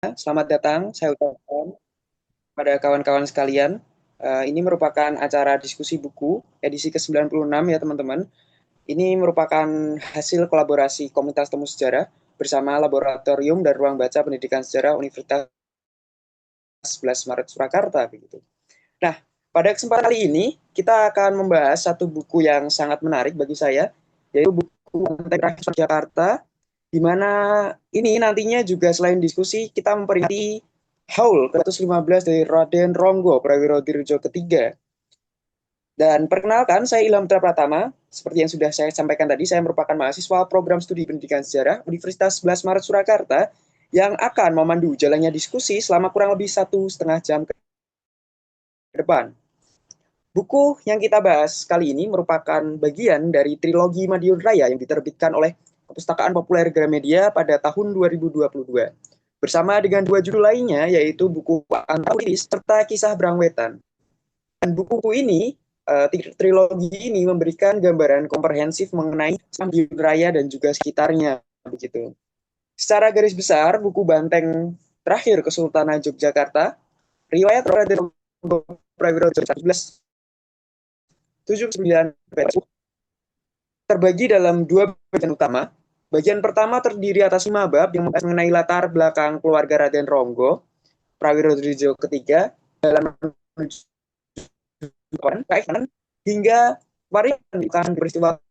Selamat datang, saya ucapkan pada kawan-kawan sekalian. Ini merupakan acara diskusi buku edisi ke-96 ya teman-teman. Ini merupakan hasil kolaborasi Komunitas Temu Sejarah bersama Laboratorium dan Ruang Baca Pendidikan Sejarah Universitas 11 Maret Surakarta begitu. Nah, pada kesempatan kali ini kita akan membahas satu buku yang sangat menarik bagi saya, yaitu buku Benteng Rakyat Jakarta, di mana ini nantinya juga selain diskusi kita memperingati Haul ke-115 dari Raden Ronggo Prawiro Dirjo ketiga. Dan perkenalkan, saya Ilham Putra Pratama. Seperti yang sudah saya sampaikan tadi, saya merupakan mahasiswa program studi pendidikan sejarah Universitas 11 Maret Surakarta yang akan memandu jalannya diskusi selama kurang lebih 1,5 jam ke depan. Buku yang kita bahas kali ini merupakan bagian dari trilogi Madiun Raya yang diterbitkan oleh Perpustakaan Populer Gramedia pada tahun 2022. Bersama dengan dua judul lainnya, yaitu buku Antawiris serta Kisah Brangwetan. Dan buku ini, trilogi ini memberikan gambaran komprehensif mengenai Madiun Raya dan juga sekitarnya. Begitu. Secara garis besar, buku Banteng Terakhir Kesultanan Yogyakarta, riwayat Raden Prawiro 79 terbagi dalam dua bagian utama. Bagian pertama terdiri atas 5 bab yang mengenai latar belakang keluarga Raden Ronggo, Prawiro Drijo ketiga, dalam hingga varian peristiwa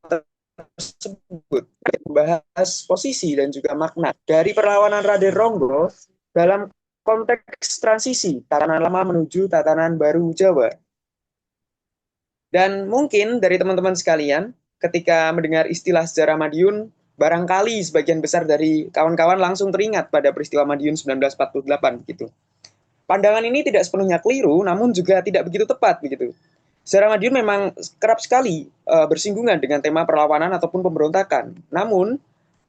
tersebut, membahas posisi dan juga makna dari perlawanan Raden Ronggo dalam konteks transisi tatanan lama menuju tatanan baru Jawa. Dan mungkin dari teman-teman sekalian, ketika mendengar istilah sejarah Madiun, barangkali sebagian besar dari kawan-kawan langsung teringat pada peristiwa Madiun 1948 gitu. Pandangan ini tidak sepenuhnya keliru, namun juga tidak begitu tepat begitu. Sejarah Madiun memang kerap sekali bersinggungan dengan tema perlawanan ataupun pemberontakan. Namun,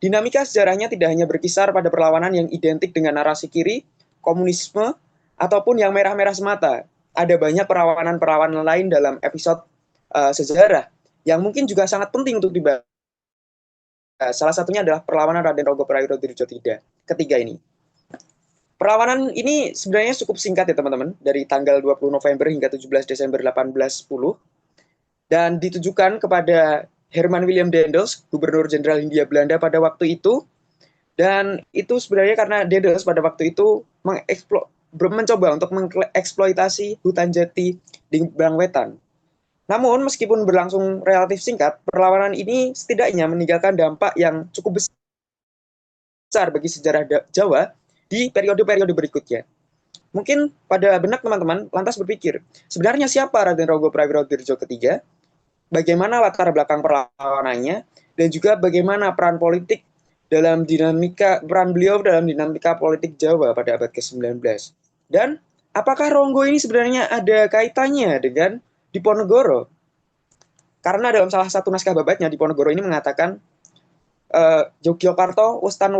dinamika sejarahnya tidak hanya berkisar pada perlawanan yang identik dengan narasi kiri, komunisme, ataupun yang merah-merah semata. Ada banyak perlawanan-perlawanan lain dalam episode sejarah yang mungkin juga sangat penting untuk dibahas. Salah satunya adalah perlawanan Raden Ronggo Prawiro Dirjo ketiga ini. Perlawanan ini sebenarnya cukup singkat ya teman-teman, dari tanggal 20 November hingga 17 Desember 1810, dan ditujukan kepada Herman William Daendels, Gubernur Jenderal Hindia Belanda pada waktu itu. Dan itu sebenarnya karena Daendels pada waktu itu mencoba untuk mengeksploitasi hutan jati di Brangwetan. Namun, meskipun berlangsung relatif singkat, perlawanan ini setidaknya meninggalkan dampak yang cukup besar bagi sejarah Jawa di periode-periode berikutnya. Mungkin pada benak teman-teman lantas berpikir, sebenarnya siapa Raden Ronggo Prawiro Dirjo ketiga? Bagaimana latar belakang perlawanannya? Dan juga bagaimana peran beliau dalam dinamika politik Jawa pada abad ke-19? Dan apakah Ronggo ini sebenarnya ada kaitannya dengan Diponegoro? Karena dalam salah satu naskah babatnya Diponegoro ini mengatakan Yogyakarta Westan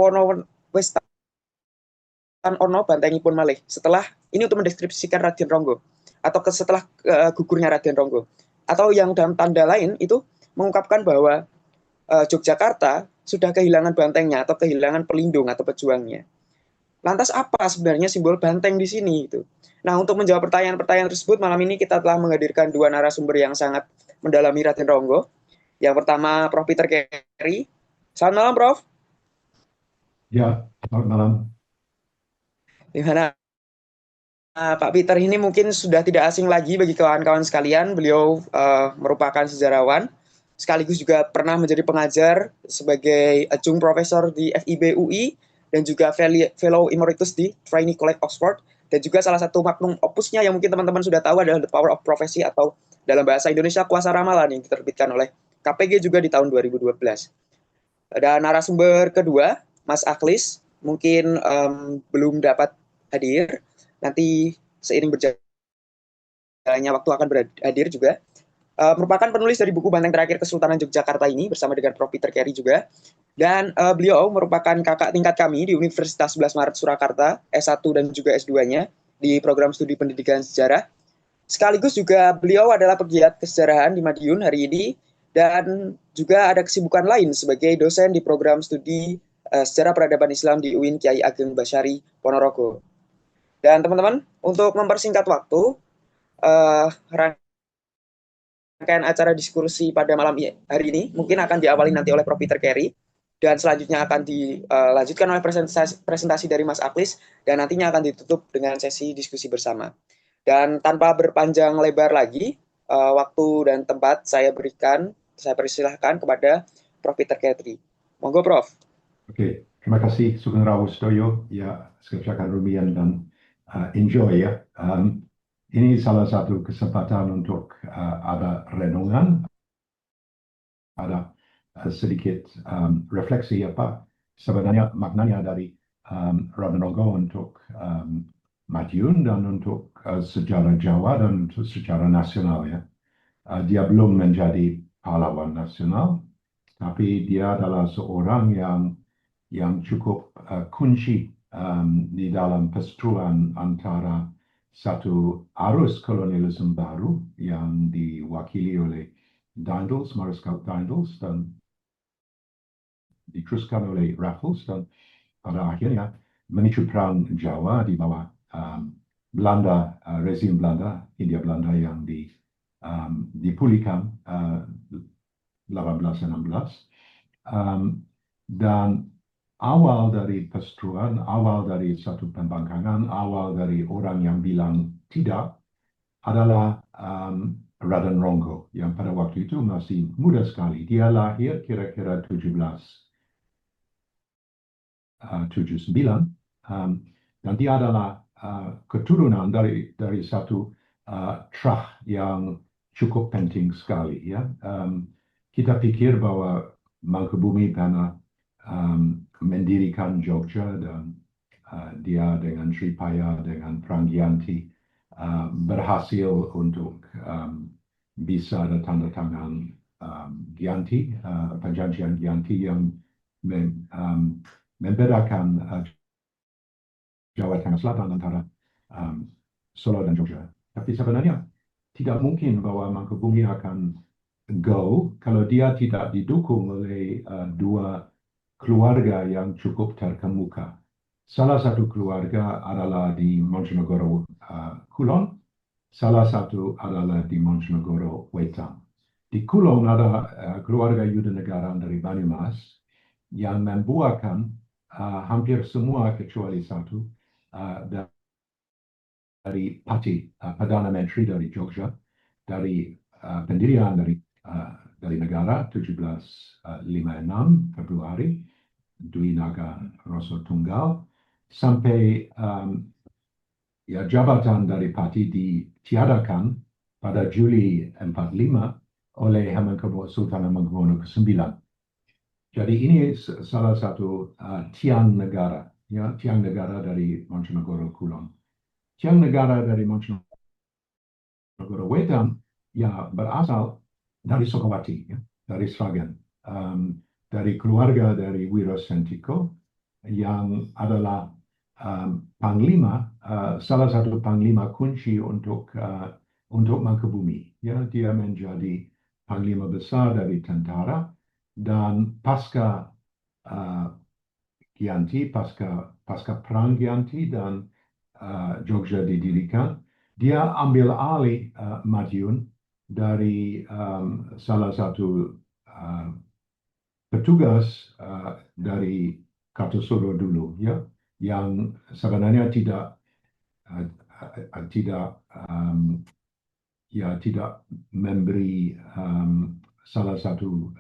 ono bantengipun malih. Setelah ini untuk mendeskripsikan Raden Ronggo atau setelah gugurnya Raden Ronggo. Atau yang dalam tanda lain itu mengungkapkan bahwa Yogyakarta sudah kehilangan bantengnya atau kehilangan pelindung atau pejuangnya. Lantas apa sebenarnya simbol banteng di sini itu? Nah, untuk menjawab pertanyaan-pertanyaan tersebut, malam ini kita telah menghadirkan dua narasumber yang sangat mendalami Raden Ronggo. Yang pertama, Prof. Peter Carey. Selamat malam, Prof. Ya, selamat malam. Gimana Pak Peter ini mungkin sudah tidak asing lagi bagi kawan-kawan sekalian. Beliau merupakan sejarawan, sekaligus juga pernah menjadi pengajar sebagai adjunct profesor di FIB UI dan juga fellow emeritus di Trinity College Oxford. Dan juga salah satu magnum opusnya yang mungkin teman-teman sudah tahu adalah The Power of Prophecy atau dalam bahasa Indonesia Kuasa Ramalan yang diterbitkan oleh KPG juga di tahun 2012. Dan narasumber kedua, Mas Aklis, mungkin belum dapat hadir. Nanti seiring berjalannya waktu akan hadir juga. Merupakan penulis dari buku Banteng Terakhir Kesultanan Yogyakarta ini bersama dengan Prof. Peter Carey juga. Dan beliau merupakan kakak tingkat kami di Universitas 11 Maret Surakarta, S1 dan juga S2-nya di program studi pendidikan sejarah. Sekaligus juga beliau adalah pegiat kesejarahan di Madiun hari ini dan juga ada kesibukan lain sebagai dosen di program studi Sejarah Peradaban Islam di UIN Kiai Ageng Basyari Ponorogo. Dan teman-teman, untuk mempersingkat waktu, rangkaian acara diskusi pada malam hari ini mungkin akan diawali nanti oleh Prof. Peter Carey, dan selanjutnya akan dilanjutkan oleh presentasi dari Mas Aklis, dan nantinya akan ditutup dengan sesi diskusi bersama. Dan tanpa berpanjang lebar lagi, waktu dan tempat saya persilahkan kepada Prof. Peter Carey. Monggo, Prof. Oke, terima kasih Sugeng Rawu Sedoyo. Ya, sekalian Rumian dan enjoy ya. Ini salah satu kesempatan untuk ada renungan, ada sedikit refleksi apa sebenarnya maknanya dari Radhanonggo untuk Madiun dan untuk sejarah Jawa dan untuk sejarah nasional ya. Dia belum menjadi pahlawan nasional, tapi dia adalah seorang yang cukup kunci di dalam perseteruan antara satu arus kolonialisme baru yang diwakili oleh Daendels, Mariscal Daendels, dan diteruskan oleh Raffles, dan pada akhirnya memicu perang Jawa di bawah Belanda, rezim Belanda, Hindia Belanda yang dipulihkan 1816. Dan awal dari perseteruan, awal dari satu pembangkangan, awal dari orang yang bilang tidak adalah Radhanonggo yang pada waktu itu masih muda sekali. Dia lahir kira-kira 1779 dan dia adalah keturunan dari satu trah yang cukup penting sekali ya. Kita pikir bahwa Mangkubumi pernah mendirikan Jogja dan dia dengan Sripaya, dengan Prangyanti berhasil untuk bisa ada tanda tangan Gyanti, perjanjian Gyanti yang membedakan Jawa Tengah Selatan antara Solo dan Jogja. Tapi sebenarnya tidak mungkin bahwa Mangkubumi akan go kalau dia tidak didukung oleh dua keluarga yang cukup terkemuka. Salah satu keluarga adalah di Monjonegoro Kulon, salah satu adalah di Monjonegoro Wetan. Di Kulon ada keluarga Yudanegara dari Banyumas yang membuahkan hampir semua kecuali satu dari Pati, Perdana Menteri dari Jogja, dari pendirian dari negara 1756 Februari, Dwi Naga Roso Tunggal, sampai ya jabatan dari Pati ditiadakan pada Juli 45 oleh Sultan Hamengkubuwono ke-9. Jadi ini salah satu tiang negara, ya, tiang negara dari Monjonegoro Kulon. Tiang negara dari Monjonegoro Wetan ya berasal dari Sokowati, ya, dari Sragen, dari keluarga dari Wiro Sentiko yang adalah panglima, salah satu panglima kunci untuk Mangkubumi. Ya, dia menjadi panglima besar dari tentara dan pasca Gyanti, pasca perang Gyanti dan Jogja didirikan, dia ambil alih Madiun dari salah satu petugas dari Kartosuro dulu, ya, yang sebenarnya tidak memberi salah satu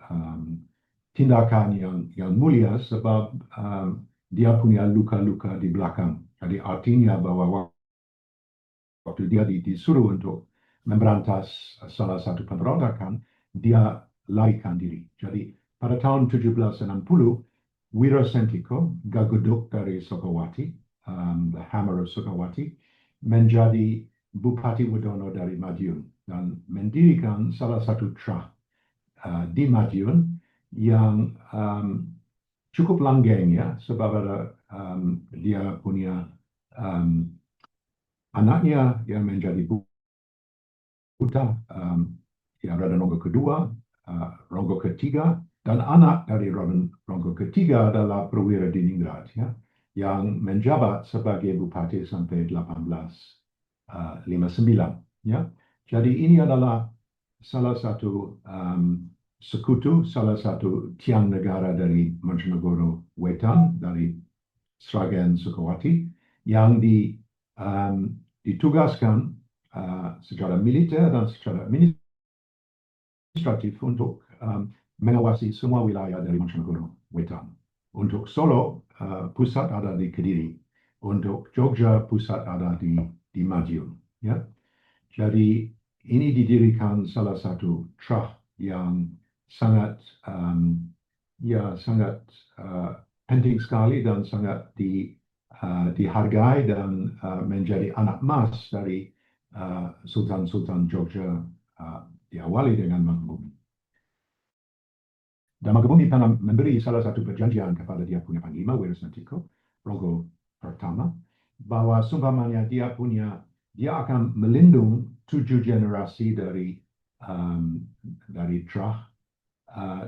tindakan yang mulia sebab dia punya luka-luka di belakang. Jadi artinya bahwa waktu dia disuruh untuk memberantas salah satu pemberontakan, dia larikan diri. Jadi pada tahun 1760, Wiro Sentiko, Gaguduk dari Sokowati, the Hammer of Sokowati, menjadi Bupati Wodono dari Madiun dan mendirikan salah satu trah di Madiun yang cukup langgeng ya, sebab ada dia punya anaknya yang menjadi Buddha, ya Radhanonggo kedua, Ronggo ketiga, Dan anak dari Ronggo ketiga adalah Perwira Diningrat, ya, yang menjabat sebagai bupati sampai 1859. Ya. Jadi ini adalah salah satu sekutu, salah satu tiang negara dari Montenegoro Wetan, dari Sragen Sukawati, yang ditugaskan secara militer dan secara administratif untuk mengawasi semua wilayah dari Montenegoro Wetan. Untuk Solo, pusat ada di Kediri. Untuk Jogja, pusat ada di Madiun. Ya. Jadi ini didirikan salah satu trust yang sangat sangat penting sekali dan sangat dihargai dan menjadi anak emas dari Sultan-Sultan Jogja diawali dengan Mangkubumi. Dan Mangkubumi pernah memberi salah satu perjanjian kepada dia punya panglima, Wiranusantiko, Ronggo pertama, bahwa seumpamanya dia akan melindungi 7 generasi dari Trah,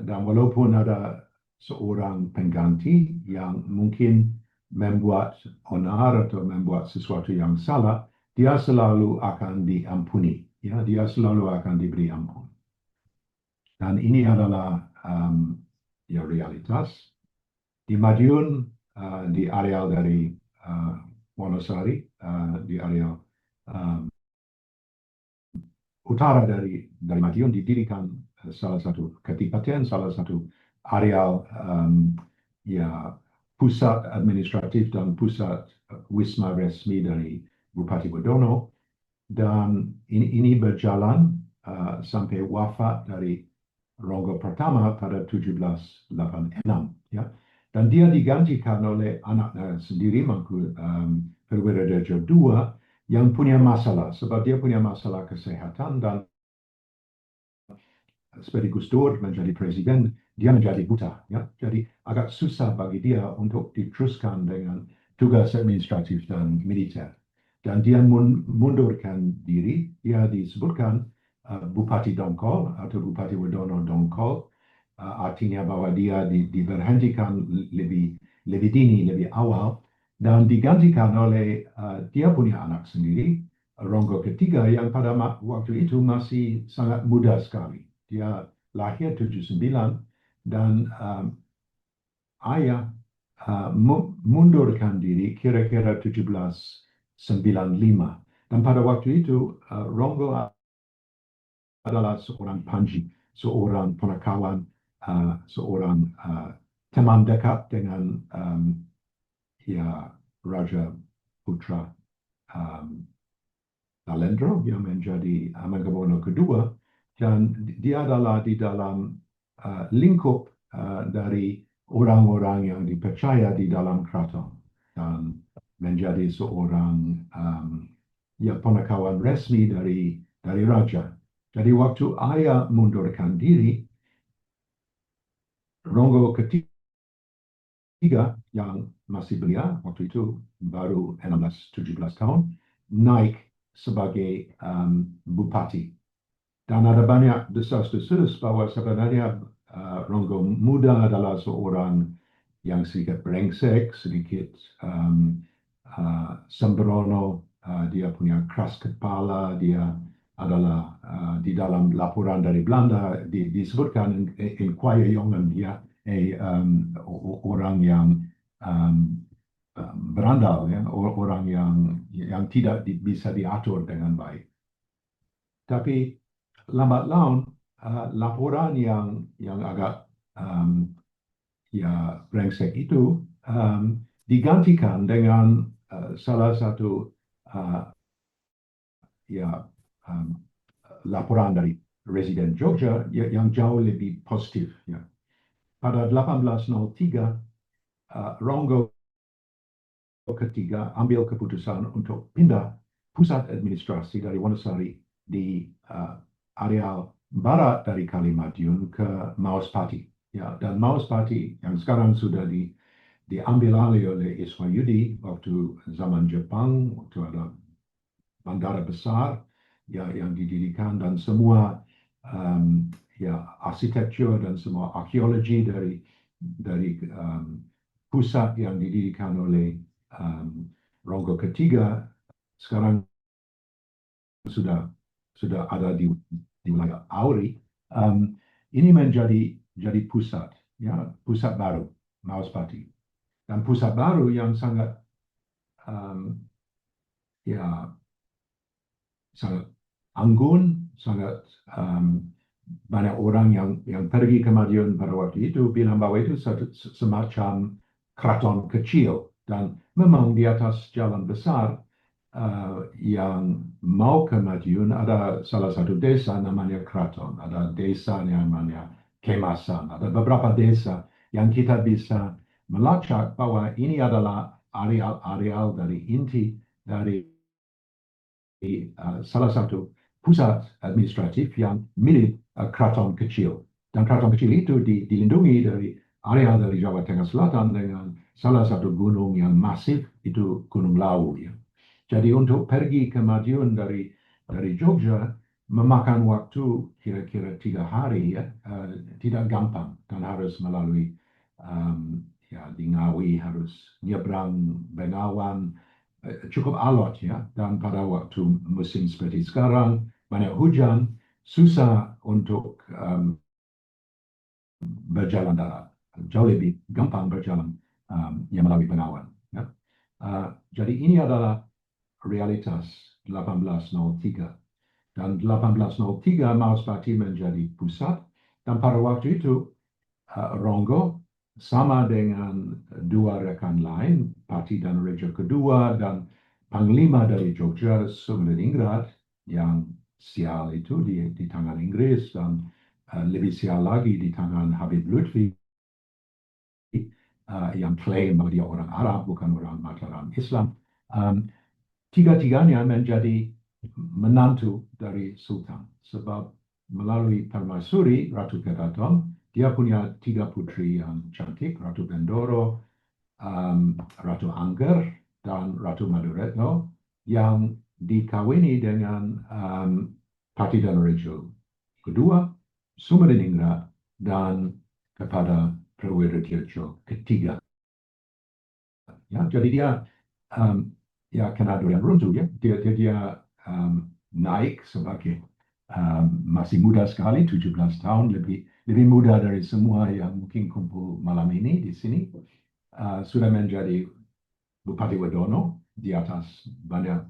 dan walaupun ada seorang pengganti yang mungkin membuat onar atau membuat sesuatu yang salah, dia selalu akan diampuni, ya, dia selalu akan diberi ampun. Dan ini adalah realitas. Di Madiun, di areal dari Wonosari, di areal utara dari Madiun didirikan salah satu kadipaten, salah satu areal pusat administratif dan pusat wisma resmi dari Bupati Wodono, dan ini berjalan sampai wafat dari Ronggo pertama pada 1786, ya. Dan dia digantikan oleh anaknya sendiri, Perwira Dejo II, yang punya masalah, sebab dia punya masalah kesehatan, dan seperti Gus Dur menjadi presiden, dia menjadi buta, ya. Jadi agak susah bagi dia untuk diteruskan dengan tugas administratif dan militer. Dan dia mundurkan diri, dia disebutkan Bupati Dongkol atau Bupati Wodono Dongkol, artinya bahwa dia diberhentikan lebih dini, lebih awal, dan digantikan oleh dia punya anak sendiri, Ronggo ketiga, yang pada waktu itu masih sangat muda sekali. Dia lahir 79 dan ayah mundurkan diri kira-kira 1795. Dan pada waktu itu Ronggo adalah seorang panji, seorang punakawan, seorang teman dekat dengan Raja Putra Nalendra yang menjadi Hamengkubuwono kedua, dan dia adalah di dalam lingkup dari orang-orang yang dipercaya di dalam keraton dan menjadi seorang punakawan resmi dari raja. Jadi waktu ayah mundurkan diri, Ronggo ketiga yang masih belia, waktu itu baru 16-17 tahun, naik sebagai bupati. Dan ada banyak desas-desus bahwa sebenarnya Ronggo muda adalah seorang yang sedikit brengsek, sedikit sembrono, dia punya keras kepala, dia adalah di dalam laporan dari Belanda disebutkan Inquire-Jongen, ya, orang yang berandal, ya, orang yang tidak bisa diatur dengan baik. Tapi lambat laun laporan yang agak brengsek itu digantikan dengan salah satu laporan dari Residen Jogja yang jauh lebih positif, ya. Pada 1803 Ronggo ketiga ambil keputusan untuk pindah pusat administrasi dari Wonosari di areal barat dari Kali Madiun ke Mauspati, ya. Dan Mauspati yang sekarang sudah diambil alih oleh Iswayudi waktu zaman Jepang, waktu ada bandara besar, ya, yang didirikan, dan semua ya arsitektur dan semua arkeologi dari pusat yang didirikan oleh Ronggo ketiga sekarang sudah ada di wilayah Auri. Ini jadi pusat, ya, pusat baru Mauspati, dan pusat baru yang sangat ya sangat anggun, sangat banyak orang yang pergi ke Madiun pada waktu itu bilang bahwa itu semacam keraton kecil, dan memang di atas jalan besar yang mau ke Madiun ada salah satu desa namanya Keraton, ada desa yang namanya Kemasan, ada beberapa desa yang kita bisa melacak bahwa ini adalah areal dari inti dari salah satu pusat administratif yang milik keraton kecil. Dan keraton kecil itu dilindungi dari area dari Jawa Tengah Selatan dengan salah satu gunung yang masif, itu Gunung Lawu. Ya. Jadi untuk pergi ke Madiun dari Jogja memakan waktu kira-kira 3 hari, ya, tidak gampang, dan harus melalui ya, di Ngawi, harus nyebrang Bengawan, cukup alot, ya, dan pada waktu musim seperti sekarang banyak hujan, susah untuk berjalan darat, jauh lebih gampang berjalan yang melalui Bengawan. Ya. Jadi ini adalah realitas 1803, dan 1803 Mauspati menjadi pusat, dan pada waktu itu Ronggo sama dengan dua rekan lain, Pati dan Reja kedua dan Panglima dari Jogja, Sumeningrat, yang sial itu di tangan Inggris, dan lebih sial lagi di tangan Habib Lutfi, yang klaim bahwa dia orang Arab, bukan orang Mataram Islam. Tiga-tiganya menjadi menantu dari Sultan, sebab melalui Permaisuri, Ratu Keraton, dia punya 3 putri yang cantik, Ratu Bendoro, Ratu Angger, dan Ratu Maduretno, yang dikawini dengan Pati Danorejo kedua, Sumeningrat, dan kepada Prawira Tirjo ketiga. Ya, jadi dia ya kena durian runtuh, ya. Dia naik sebagai masih muda sekali, 17 tahun, lebih muda dari semua yang mungkin kumpul malam ini di sini. Sudah menjadi Bupati Wadono di atas banyak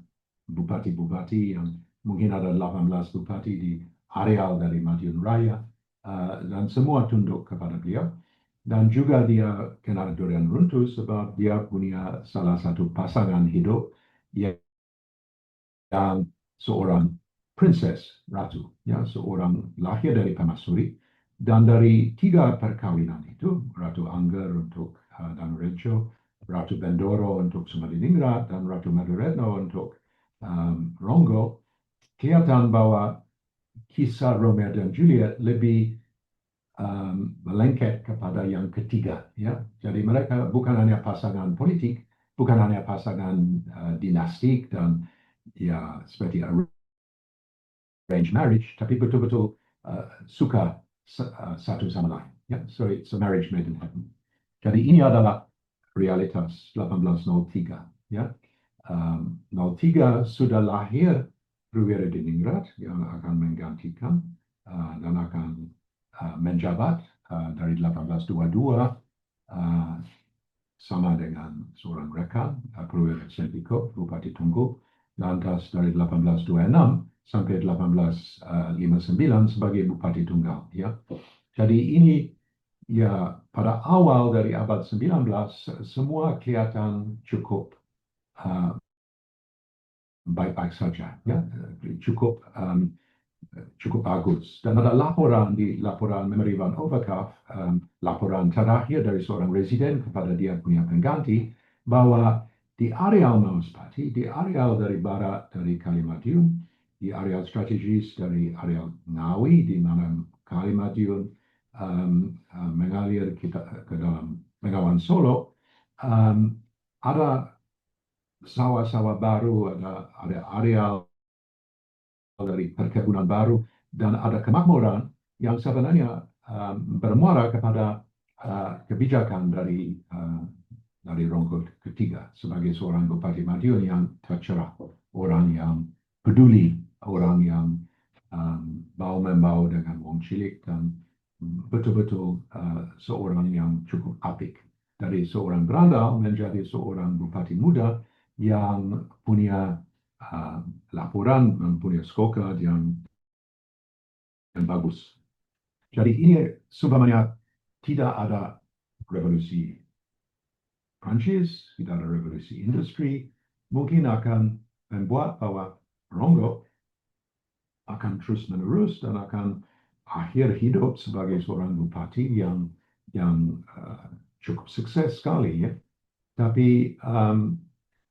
bupati-bupati, yang mungkin ada 18 bupati di areal dari Madiun Raya, dan semua tunduk kepada beliau. Dan juga dia kena durian runtuh sebab dia punya salah satu pasangan hidup yang seorang princess, ratu, ya, seorang lahir dari Permaisuri, dan dari 3 perkawinan itu, Ratu Angger untuk Danorejo, Ratu Bendoro untuk Sumeningrat, dan Ratu Maduretno untuk Ronggo, kelihatan bahwa kisah Romeo dan Juliet lebih melengket kepada yang ketiga, ya. Jadi mereka bukan hanya pasangan politik, bukan hanya pasangan dinastik dan ya seperti arranged marriage, tapi betul-betul suka satu sama lain. Ya, so it's a marriage made in heaven. Jadi ini adalah realitas 1803. Ya, 03 sudah lahir Prawira Diningrat yang akan menggantikan dan akan menjabat dari 1822 sama dengan seorang rekan, Prawira Sentiko, Bupati Tunggu, lantas dari 1826 sampai 1859 sebagai Bupati Tunggal. Ya. Jadi ini ya pada awal dari abad 19 semua kelihatan cukup baik-baik saja, ya, cukup bagus. Dan ada laporan di laporan Memory Van Overkaf, laporan terakhir dari seorang residen kepada dia punya pengganti, bahwa di areal Mauspati, di areal dari barat dari Kalimadiun, di areal strategis dari areal Ngawi, di mana Kalimadiun mengalir ke dalam Bengawan Solo, ada sawah-sawah baru, ada areal dari perkebunan baru, dan ada kemakmuran yang sebenarnya bermuara kepada kebijakan dari rongga ketiga sebagai seorang Bupati Madiun yang tercerah, orang yang peduli, orang yang bau-membau dengan wong cilik dan betul-betul seorang yang cukup apik. Dari seorang berandal menjadi seorang Bupati muda yang punya laporan, punya scorecard yang bagus. Jadi ini sebenarnya tidak ada revolusi Prancis, tidak ada revolusi industri, mungkin akan membuat bahwa Ronggo akan terus menerus dan akan akhir hidup sebagai seorang bupati yang cukup sukses sekali, ya. Tapi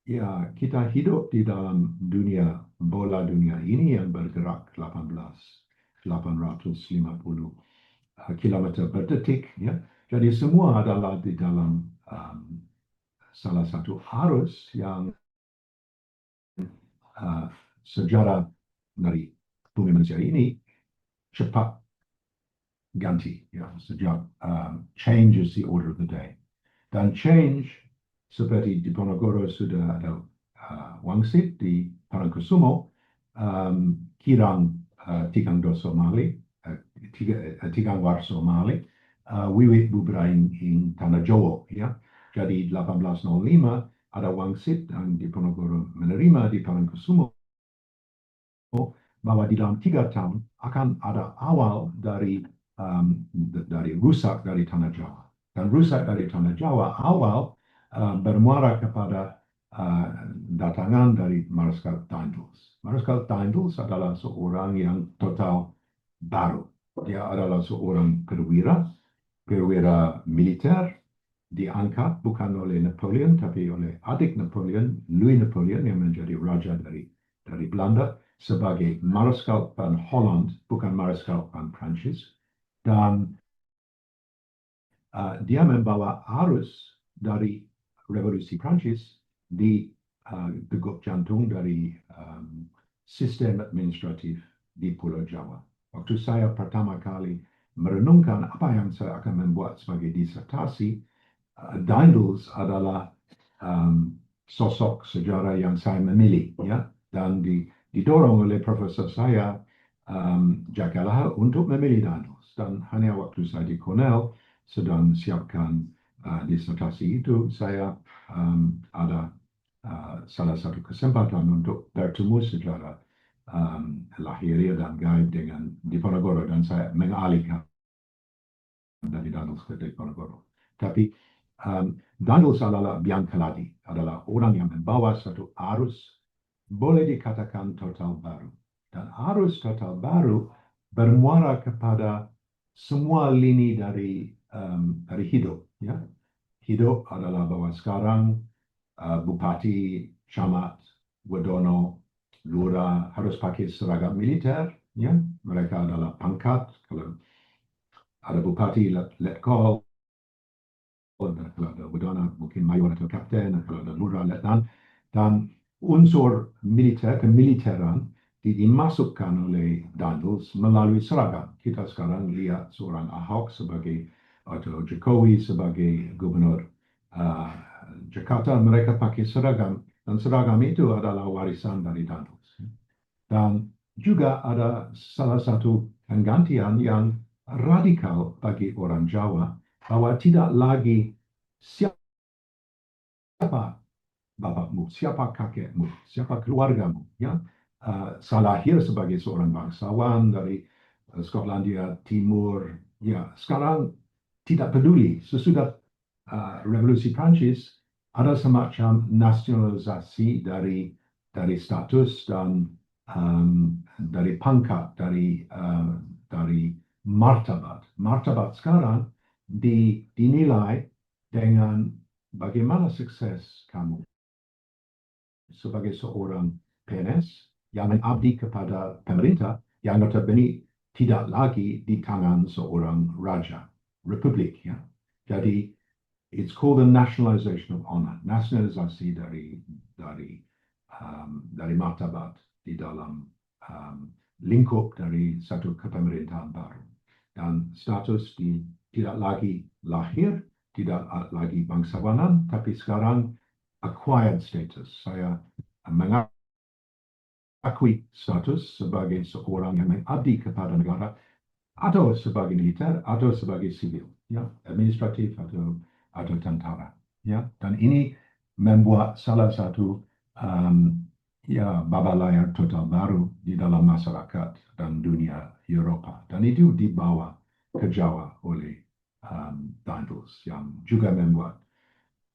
ya, kita hidup di dalam dunia bola dunia ini yang bergerak 850 km per detik, ya. Jadi semua adalah di dalam salah satu arus yang sejarah dari bumi manusia ini cepat ganti, ya, sejak change is the order of the day. Dan change seperti di Ponorogo sudah ada wangsit di Parangkusumo, kirang tigang doso mali, tigang warso mali, wiwit bubrain in Tanah Jawa, ya. Jadi 1805 ada wangsit yang di Ponorogo menerima di Parangkusumo bahwa di dalam 3 tahun akan ada awal dari rusak dari Tanah Jawa. Dan rusak dari Tanah Jawa awal bermuara kepada datangan dari Marskal Daendels. Marskal Daendels adalah seorang yang total baru. Dia adalah seorang perwira militer, diangkat bukan oleh Napoleon, tapi oleh adik Napoleon, Louis Napoleon, yang menjadi raja dari Belanda, sebagai Marskal van Holland, bukan Marskal van Prancis. Dan dia membawa arus dari revolusi Prancis di degup jantung dari sistem administratif di Pulau Jawa. Waktu saya pertama kali merenungkan apa yang saya akan membuat sebagai disertasi, Daendels adalah sosok sejarah yang saya memilih, ya, dan didorong oleh profesor saya Jack Gallagher untuk memilih Daendels. Dan hanya waktu saya di Cornell sedang siapkan disertasi itu, saya ada salah satu kesempatan untuk bertemu secara lahiriah dan gaib dengan Diponegoro, dan saya mengalihkan dari Daendels ke Diponegoro. Tapi Daendels adalah Biang Keladi, adalah orang yang membawa satu arus boleh dikatakan total baru. Dan arus total baru bermuara kepada semua lini dari hidup, ya. Hidup adalah bahwa sekarang bupati, camat, wadono, lurah harus pakai seragam militer, ya. Mereka adalah pangkat. Kalau ada bupati letkol, kalau ada wadono mungkin mayor atau kapten, kalau ada lurah letnan, dan unsur militer, kemiliteran dimasukkan oleh Daendels melalui seragam. Kita sekarang lihat seorang Ahok atau Jokowi sebagai gubernur Jakarta, mereka pakai seragam, dan seragam itu adalah warisan dari Daendels. Dan juga ada salah satu penggantian yang radikal bagi orang Jawa, bahwa tidak lagi siapa bapakmu, siapa kakekmu, siapa keluargamu, ya. Saya lahir sebagai seorang bangsawan dari Skotlandia Timur, ya. Sekarang tidak peduli. Sesudah revolusi Prancis ada semacam nasionalisasi dari status dan dari pangkat, dari martabat. Martabat sekarang dinilai dengan bagaimana sukses kamu sebagai seorang PNS yang mengabdi kepada pemerintah yang notabene tidak lagi di tangan seorang raja republik, ya. Jadi it's called the nationalization of honor, nasionalisasi dari martabat di dalam lingkup dari satu kepemerintahan baru. dan status tidak lagi lahir, tidak lagi bangsawanan, tapi sekarang acquired status. Saya mengakui status sebagai seorang yang mengabdi kepada negara, atau sebagai militer, atau sebagai sivil, ya, administratif atau tentara, ya. Dan ini membuat salah satu babak layar total baru di dalam masyarakat dan dunia Eropa. Dan itu dibawa ke Jawa oleh Daendels yang juga membuat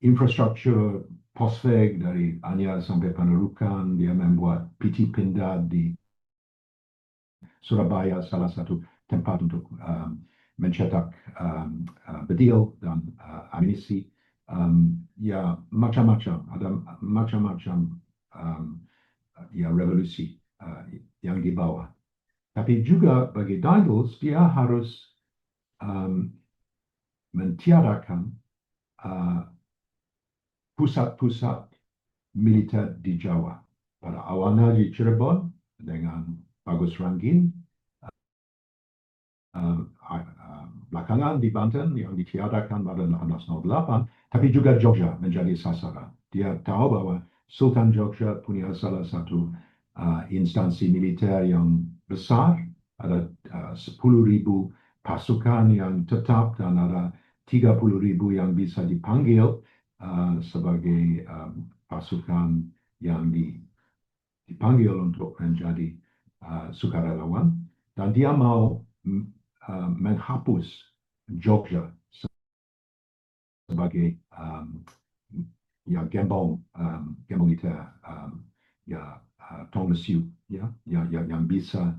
infrastruktur Posveg dari Anyar sampai Panarukan. Dia membuat PT Pindad di Surabaya, salah satu tempat untuk mencetak bedil dan amunisi. Ya, macam-macam, ada macam-macam revolusi yang dibawa. Tapi juga bagi Daendels, dia harus mentiadakan pusat-pusat militer di Jawa. Pada awalnya di Cirebon dengan Bagus Ranggin, belakangan di Banten yang ditiadakan pada 1808, tapi juga Jogja menjadi sasaran. Dia tahu bahwa Sultan Jogja punya salah satu instansi militer yang besar, ada 10.000 pasukan yang tetap dan ada 30.000 yang bisa dipanggil sebagai pasukan yang dipanggil untuk menjadi sukarelawan, dan dia mau menghapus Jogja sebagai gembong militer Tonglesiu, yang bisa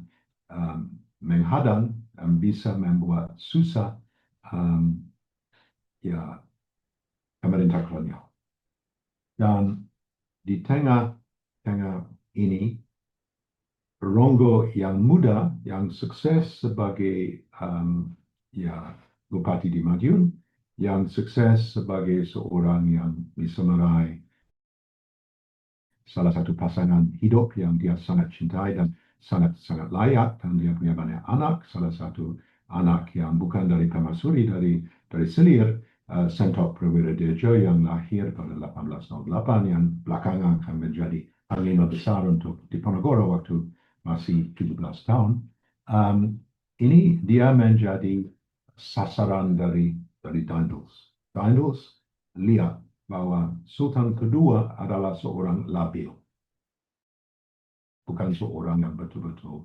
menghadang dan bisa membuat susah pemerintah kolonial. Dan di tengah ini, Ronggo yang muda, yang sukses sebagai Bupati di Madiun, yang sukses sebagai seorang yang bisa meraih salah satu pasangan hidup yang dia sangat cintai dan sangat layak, dan dia punya banyak anak. Salah satu anak yang bukan dari Permaisuri, dari Selir, Sentok Prawira Dirjo, yang lahir pada 1808, yang belakangan akan menjadi panglima besar untuk Diponegoro waktu masih 17 tahun. Ini dia menjadi sasaran dari Daendels. Daendels lihat bahwa Sultan kedua adalah seorang labil, bukan seorang yang betul-betul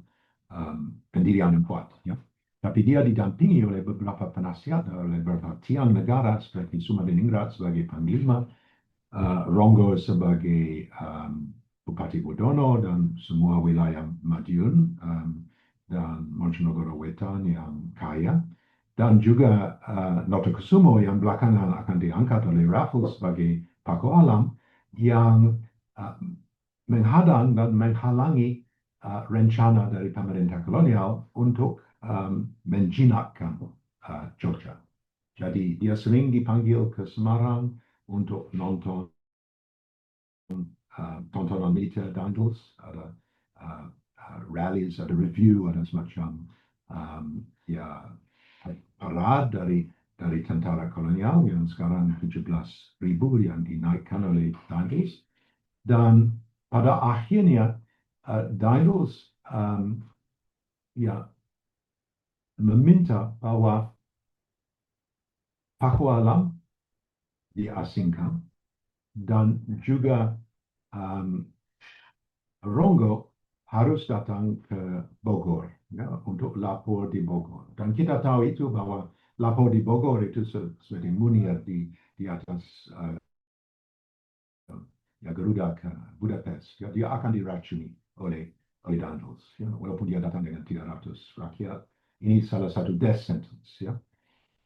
pendirian yang kuat, ya. Tapi dia didampingi oleh beberapa penasihat, oleh beberapa tiang negara seperti Sumadiningrat sebagai panglima, Ronggo sebagai Bupati Bodono dan semua wilayah Madiun, dan Montenegoro Wetan yang kaya, dan juga Notokusumo yang belakangan akan diangkat oleh Raffles sebagai Paku Alam, yang menghadang dan menghalangi rencana dari pemerintah kolonial untuk menjinakkan Jogja. Jadi dia sering dipanggil ke Semarang untuk nonton tontonan militer Daendels, ada rallies, ada review, ada semacam parade dari tentara kolonial yang sekarang 17.000 yang dinaikkan oleh Daendels. Dan pada akhirnya Daendels meminta bahwa Paku Alam diasingkan, dan juga Ronggo harus datang ke Bogor, ya, untuk lapor di Bogor. Dan kita tahu itu bahwa lapor di Bogor itu seperti Munir di atas Garuda ke Budapest. Ya, dia akan diracuni oleh Daendels, ya, walaupun dia datang dengan 300 rakyat. Ini salah satu death sentence, ya.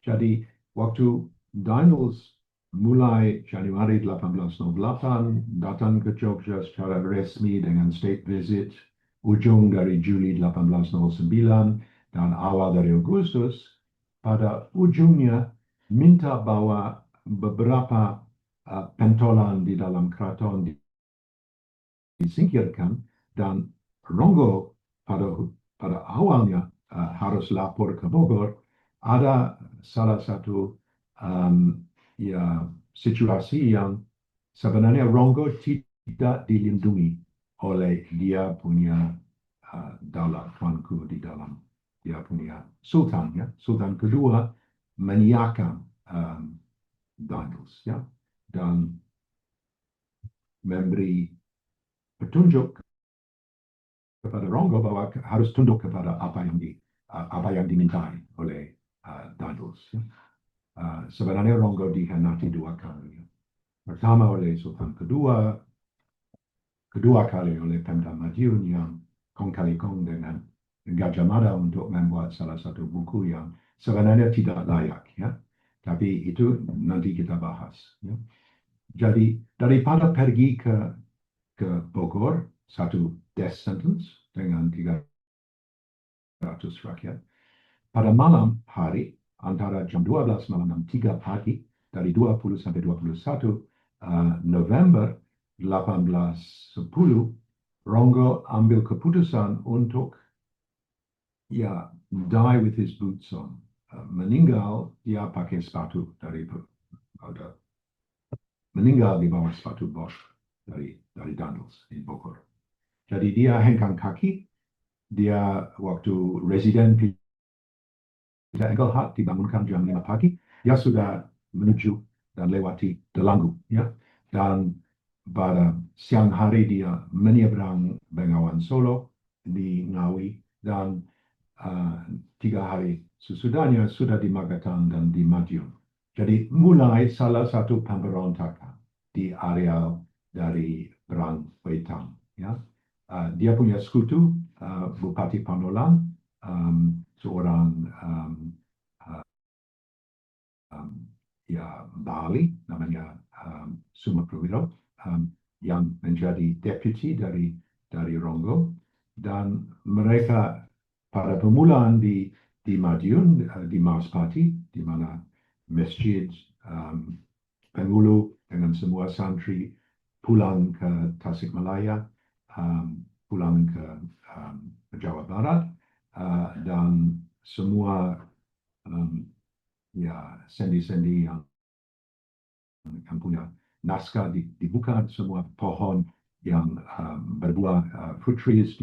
Jadi waktu Daendels mulai Januari 1808 datang ke Jogja secara resmi dengan state visit, ujung dari Juli 1809 dan awal dari Agustus, pada ujungnya minta bawa beberapa pentolan di dalam keraton disingkirkan, dan Ronggo pada awalnya harus lapor ke Bogor, ada salah satu ya situasi yang sebenarnya Ronggo tidak dilindungi oleh dia punya daulat tuanku di dalam dia punya sultan, ya. Sultan kedua menyiapkan Daniels, ya, dan memberi petunjuk kepada Ronggo bahwa harus tunduk kepada apa yang dimintai oleh Daniels, ya. Sebenarnya Ronggo dikhianati dua kali, ya. Pertama oleh Sultan kedua kali oleh Pemda Madiun yang kong kali kong dengan Gajah Mada untuk membuat salah satu buku yang sebenarnya tidak layak, ya. Tapi itu nanti kita bahas, ya. Jadi daripada pergi ke Bogor, satu death sentence dengan 300 rakyat, pada malam hari antara jam 12 malam dan 3 pagi dari 20 sampai 21 November 1810, Ronggo ambil keputusan untuk ya die with his boots on. Meninggal dia pakai sepatu meninggal di bawah sepatu Bosch dari Daniels di Bogor. Jadi dia hengkang kaki, dia waktu residen Peter Engelhardt dibangunkan jam 5 pagi, dia sudah menuju dan lewati Delanggu, ya. Dan pada siang hari dia menyeberang Bengawan Solo di Ngawi, dan 3 hari sesudahnya sudah di Magetan dan di Madiun. Jadi mulai salah satu pemberontakan di area dari Berang Wetan, ya. Dia punya sekutu Bupati Panolan, seorang ya Bali namanya Sumaprawiro, yang menjadi deputi dari Ronggo, dan mereka pada permulaan di Madiun, di Mauspati, di mana masjid Pengulu dengan semua santri pulang ke Tasikmalaya, pulang ke Jawa Barat, dan semua ya sendi-sendi yang punya naskah dibuka, semua pohon yang berbuah fruit trees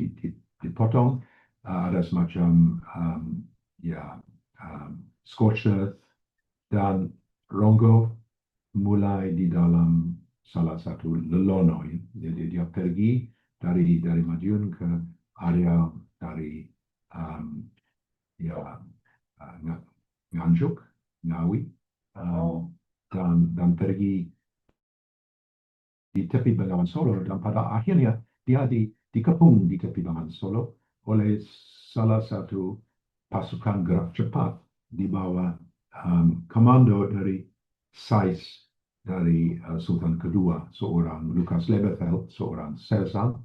dipotong, ada semacam ya scorched earth, dan Ronggo mulai di dalam salah satu lelono, ya. Jadi dia pergi dari Madiun ke area dari ya Nganjuk, Ngawi, dan pergi di tepi Bengawan Solo, dan pada akhirnya dia dikepung di tepi Bengawan Solo oleh salah satu pasukan gerak cepat di bawah komando dari Sais dari Sultan kedua, seorang Lukas Leberfeld, seorang Selsang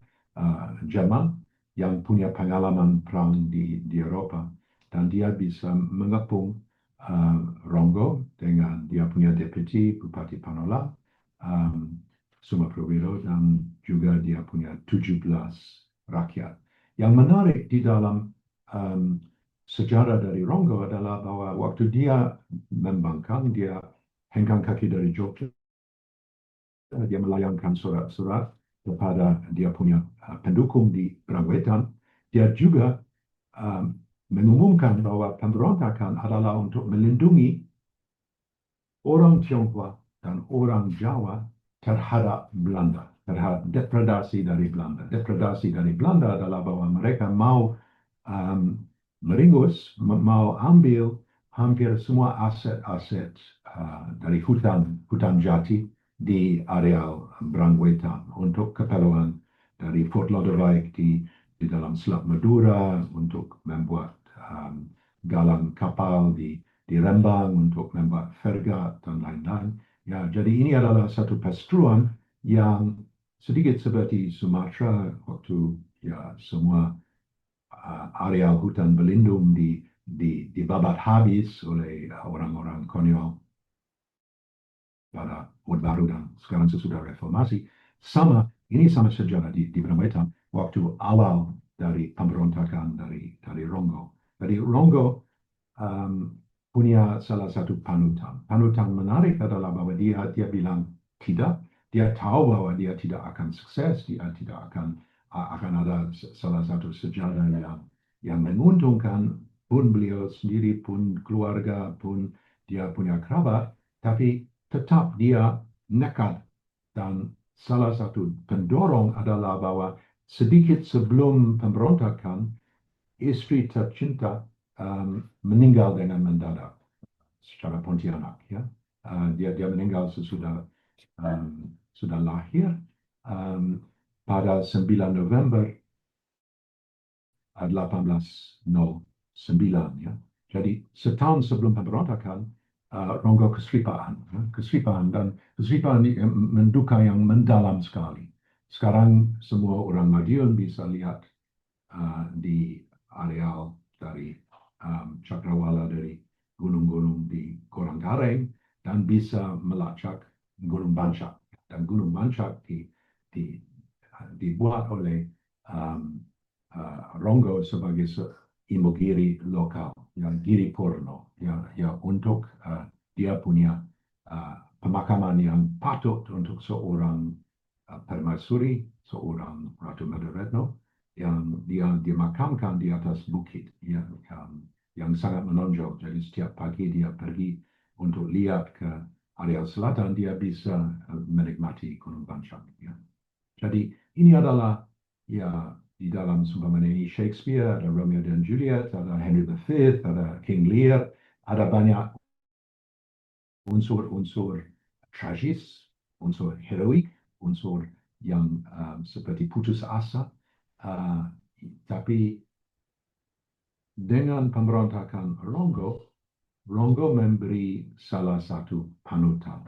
Jerman yang punya pengalaman perang di Eropa, dan dia bisa mengepung Ronggo dengan dia punya deputi Bupati Panola, Sumaprawiro, dan juga dia punya 17 rakyat. Yang menarik di dalam sejarah dari Ronggo adalah bahwa waktu dia membangkang, dia hengkang kaki dari Jogja, dia melayangkan surat-surat kepada dia punya pendukung di Berangwetan. Dia juga mengumumkan bahwa pemberontakan adalah untuk melindungi orang Tionghoa dan orang Jawa terhadap Belanda, terhadap depredasi dari Belanda. Depredasi dari Belanda adalah bahwa mereka mau meringkus, mau ambil hampir semua aset-aset dari hutan jati di areal Berangwetan untuk keperluan dari Fort Lodewijk di dalam Selat Madura, untuk membuat galang kapal di Rembang, untuk membuat fregat dan lain-lain. Ya, jadi ini adalah satu perseteruan yang sedikit seperti Sumatera, waktu ya semua areal hutan berlindung dibabat habis oleh orang-orang konyol pada Orde Baru dan sekarang sesudah reformasi. Ini sama sejarah di Berangwetan waktu awal dari pemberontakan dari Ronggo. Jadi Ronggo punya salah satu panutan. Panutan menarik adalah bahwa dia bilang tidak. Dia tahu bahwa dia tidak akan sukses, dia tidak akan ada salah satu sejarah yang menguntungkan, pun beliau sendiri, pun keluarga, pun dia punya kerabat, tapi tetap dia nekat. Dan salah satu pendorong adalah bahwa sedikit sebelum pemberontakan, istri tercinta meninggal dengan mendadak secara Pontianak, ya. Dia meninggal sesudah sudah lahir pada 9 November 1809, ya. Jadi setahun sebelum pemberontakan, Ronggo kesulitan dan kesulitan menduka yang mendalam sekali. Sekarang semua orang Madiun bisa lihat di areal dari Cakrawala, dari gunung-gunung di Korangkareng, dan bisa melacak Gunung Bancak. Dan Gunung Bancak dibuat oleh Ronggo sebagai imogiri lokal, yang Giri Purno, ya untuk dia punya pemakaman yang patut untuk seorang permaisuri, seorang Ratu Madaretno, yang dia dimakamkan di atas bukit yang sangat menonjol. Jadi setiap pagi dia pergi untuk lihat ke area selatan, dia bisa menikmati Gunung Bancak. Ya. Jadi ini adalah ya di dalam sumbangan ini Shakespeare, ada Romeo dan Juliet, ada Henry V, ada King Lear, ada banyak unsur-unsur tragis, unsur heroik, unsur yang seperti putus asa. Tapi dengan pemberontakan Ronggo memberi salah satu panutan.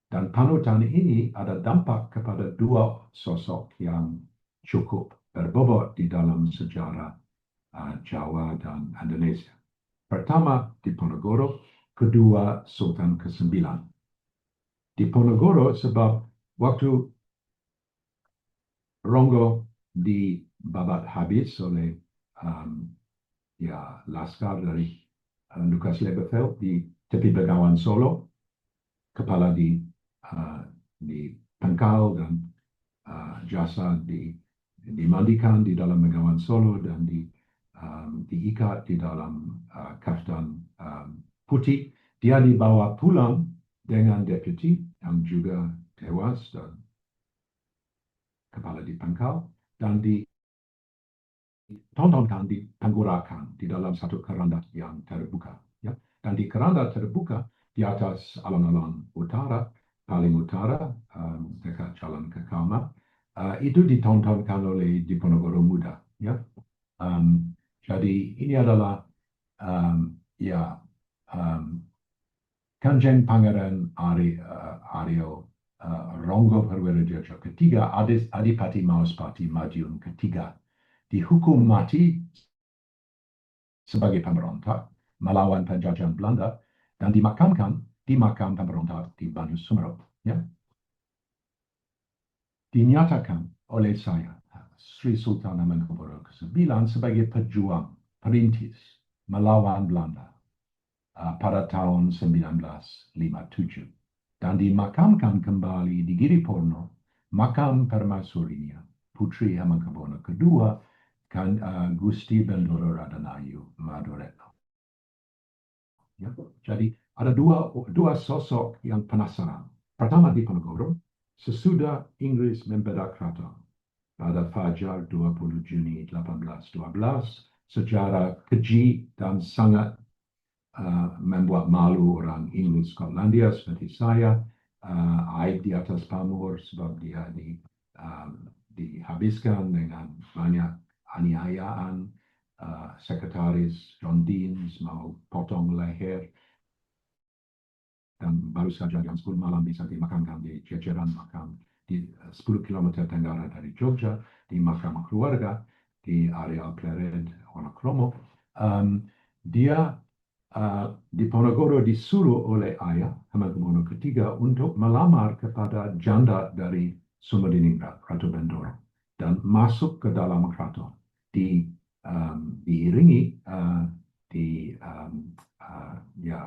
Dan panutan ini ada dampak kepada dua sosok yang cukup berbobot di dalam sejarah Jawa dan Indonesia. Pertama, Diponegoro, kedua, Sultan ke-9. Diponegoro sebab waktu Ronggo dibabat habis oleh laskar dari Lukas Leberfeld di tepi Begawan Solo, kepala dipengkal dan jasad dimandikan di dalam Begawan Solo dan diikat di dalam kaftan putih. Dia dibawa pulang dengan deputi yang juga tewas dan kepala dipengkal, dan ditontonkan, ditanggurakan di dalam satu keranda yang terbuka. Ya. Dan di keranda terbuka di atas alun-alun utara, paling utara, dekat jalan ke Kalma, itu ditontonkan oleh Diponegoro Muda. Ya. Jadi ini adalah Kanjeng Pangeran Aryo Ronggo Perwirajojo ketiga, Adipati Mauspati Madiun ketiga, dihukum mati sebagai pemberontak melawan penjajahan Belanda dan dimakamkan di makam pemberontak di Banu Sumerep. Ya. Dinyatakan oleh saya, Sri Sultan Hamengkubuwono ke-9, sebagai pejuang perintis melawan Belanda pada tahun 1957. Dan dimakamkan kembali di Giri Purno, makam permaisurinya, Putri Hamengkubuwono kedua, kan Gusti Bendoro Radanayu Madoretno. Ya, jadi ada dua sosok yang penasaran. Pertama Diponegoro, sesudah Inggris membedak keraton pada Fajar 20 Juni 1812, secara keji dan sangat membuat malu orang Inggris Skotlandia seperti saya, aib di atas pamor sebab dia dihabiskan dengan banyak aniayaan. Sekretaris John Deans mau potong leher, dan baru saja jam 10 malam bisa dimakamkan di jajaran makam di 10 km tenggara dari Jogja, di makam keluarga di area Plered, Wonokromo. Diponegoro disuruh oleh ayah Hamengkubuwono ketiga untuk melamar kepada janda dari Sumediningrat, Ratu Bendoro, dan masuk ke dalam keraton diiringi ya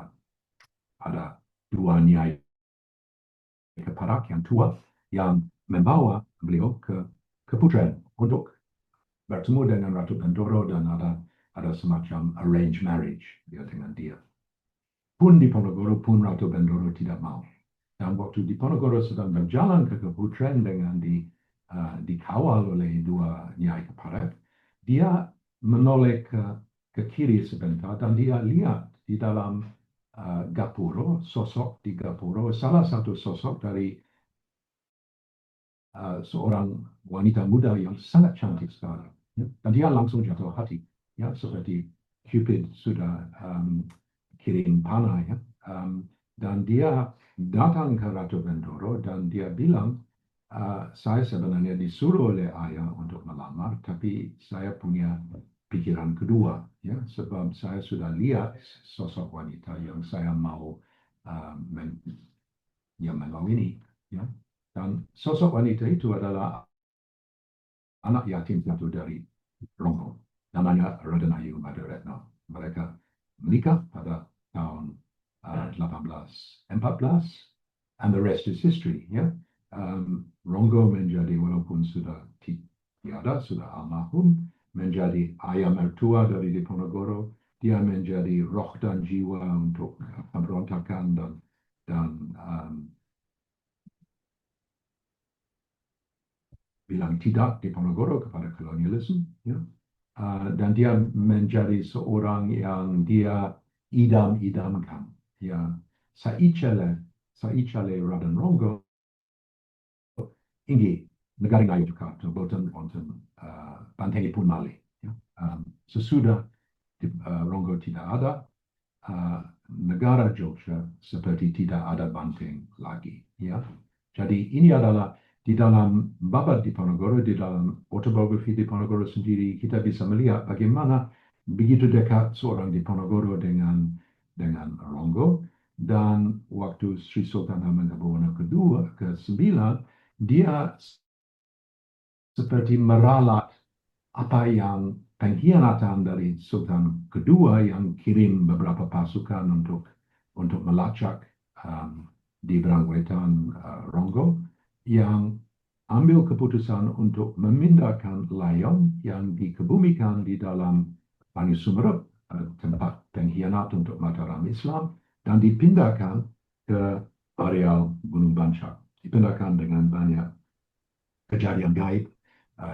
ada dua nyai keparak yang tua yang membawa beliau ke Putren untuk bertemu dengan Ratu Bendoro dan ada semacam arranged marriage dia dengan dia. Pun Diponegoro pun Ratu Bendoro tidak mau. Dan waktu Diponegoro sedang berjalan ke Keputren dengan dikawal oleh dua nyai keparat, dia menoleh ke kiri sebentar dan dia lihat di dalam Gapuro, sosok di Gapuro, salah satu sosok dari seorang wanita muda yang sangat cantik sekali. Ya. Dan dia langsung jatuh hati. Ya, seperti Cupid sudah kirim panah. Ya. Dan dia datang ke Ratu Bendoro dan dia bilang, saya sebenarnya disuruh oleh ayah untuk melamar, tapi saya punya pikiran kedua. Ya, sebab saya sudah lihat sosok wanita yang saya mau mengawini. Ya. Dan sosok wanita itu adalah anak yatim satu dari Ronggo, namanya Radenayu Madaretno. Mereka menikah pada tahun 1814, and the rest is history. Ya, Ronggo menjadi walaupun sudah tiada, sudah almarhum, menjadi ayah mertua dari Diponegoro. Dia menjadi roh dan jiwa untuk pemberontakan dan bilang tidak Diponegoro kepada kolonialisme, ya. Dan dia menjadi seorang yang dia idam-idamkan. Ya, Saichele Raden Ronggo inggi negara Ngayu juga, boten Banteng pun Mali. Ya. Sesudah Ronggo tidak ada, negara Jogja seperti tidak ada Banteng lagi. Ya. Jadi ini adalah di dalam bab Diponegoro, di dalam autobiografi Diponegoro sendiri, kita bisa melihat bagaimana begitu dekat seorang Diponegoro dengan Ronggo, dan waktu Sri Sultan Hamengkubuwono kedua, ke-9, dia seperti meralat apa yang pengkhianatan dari Sultan kedua yang kirim beberapa pasukan untuk melacak di Berangwetan Ronggo, yang ambil keputusan untuk memindahkan Layong yang dikebumikan di dalam Banyu Sumerep, tempat pengkhianat untuk Mataram Islam, dan dipindahkan ke areal Gunung Bancak. Dipindahkan dengan banyak kejadian gaib.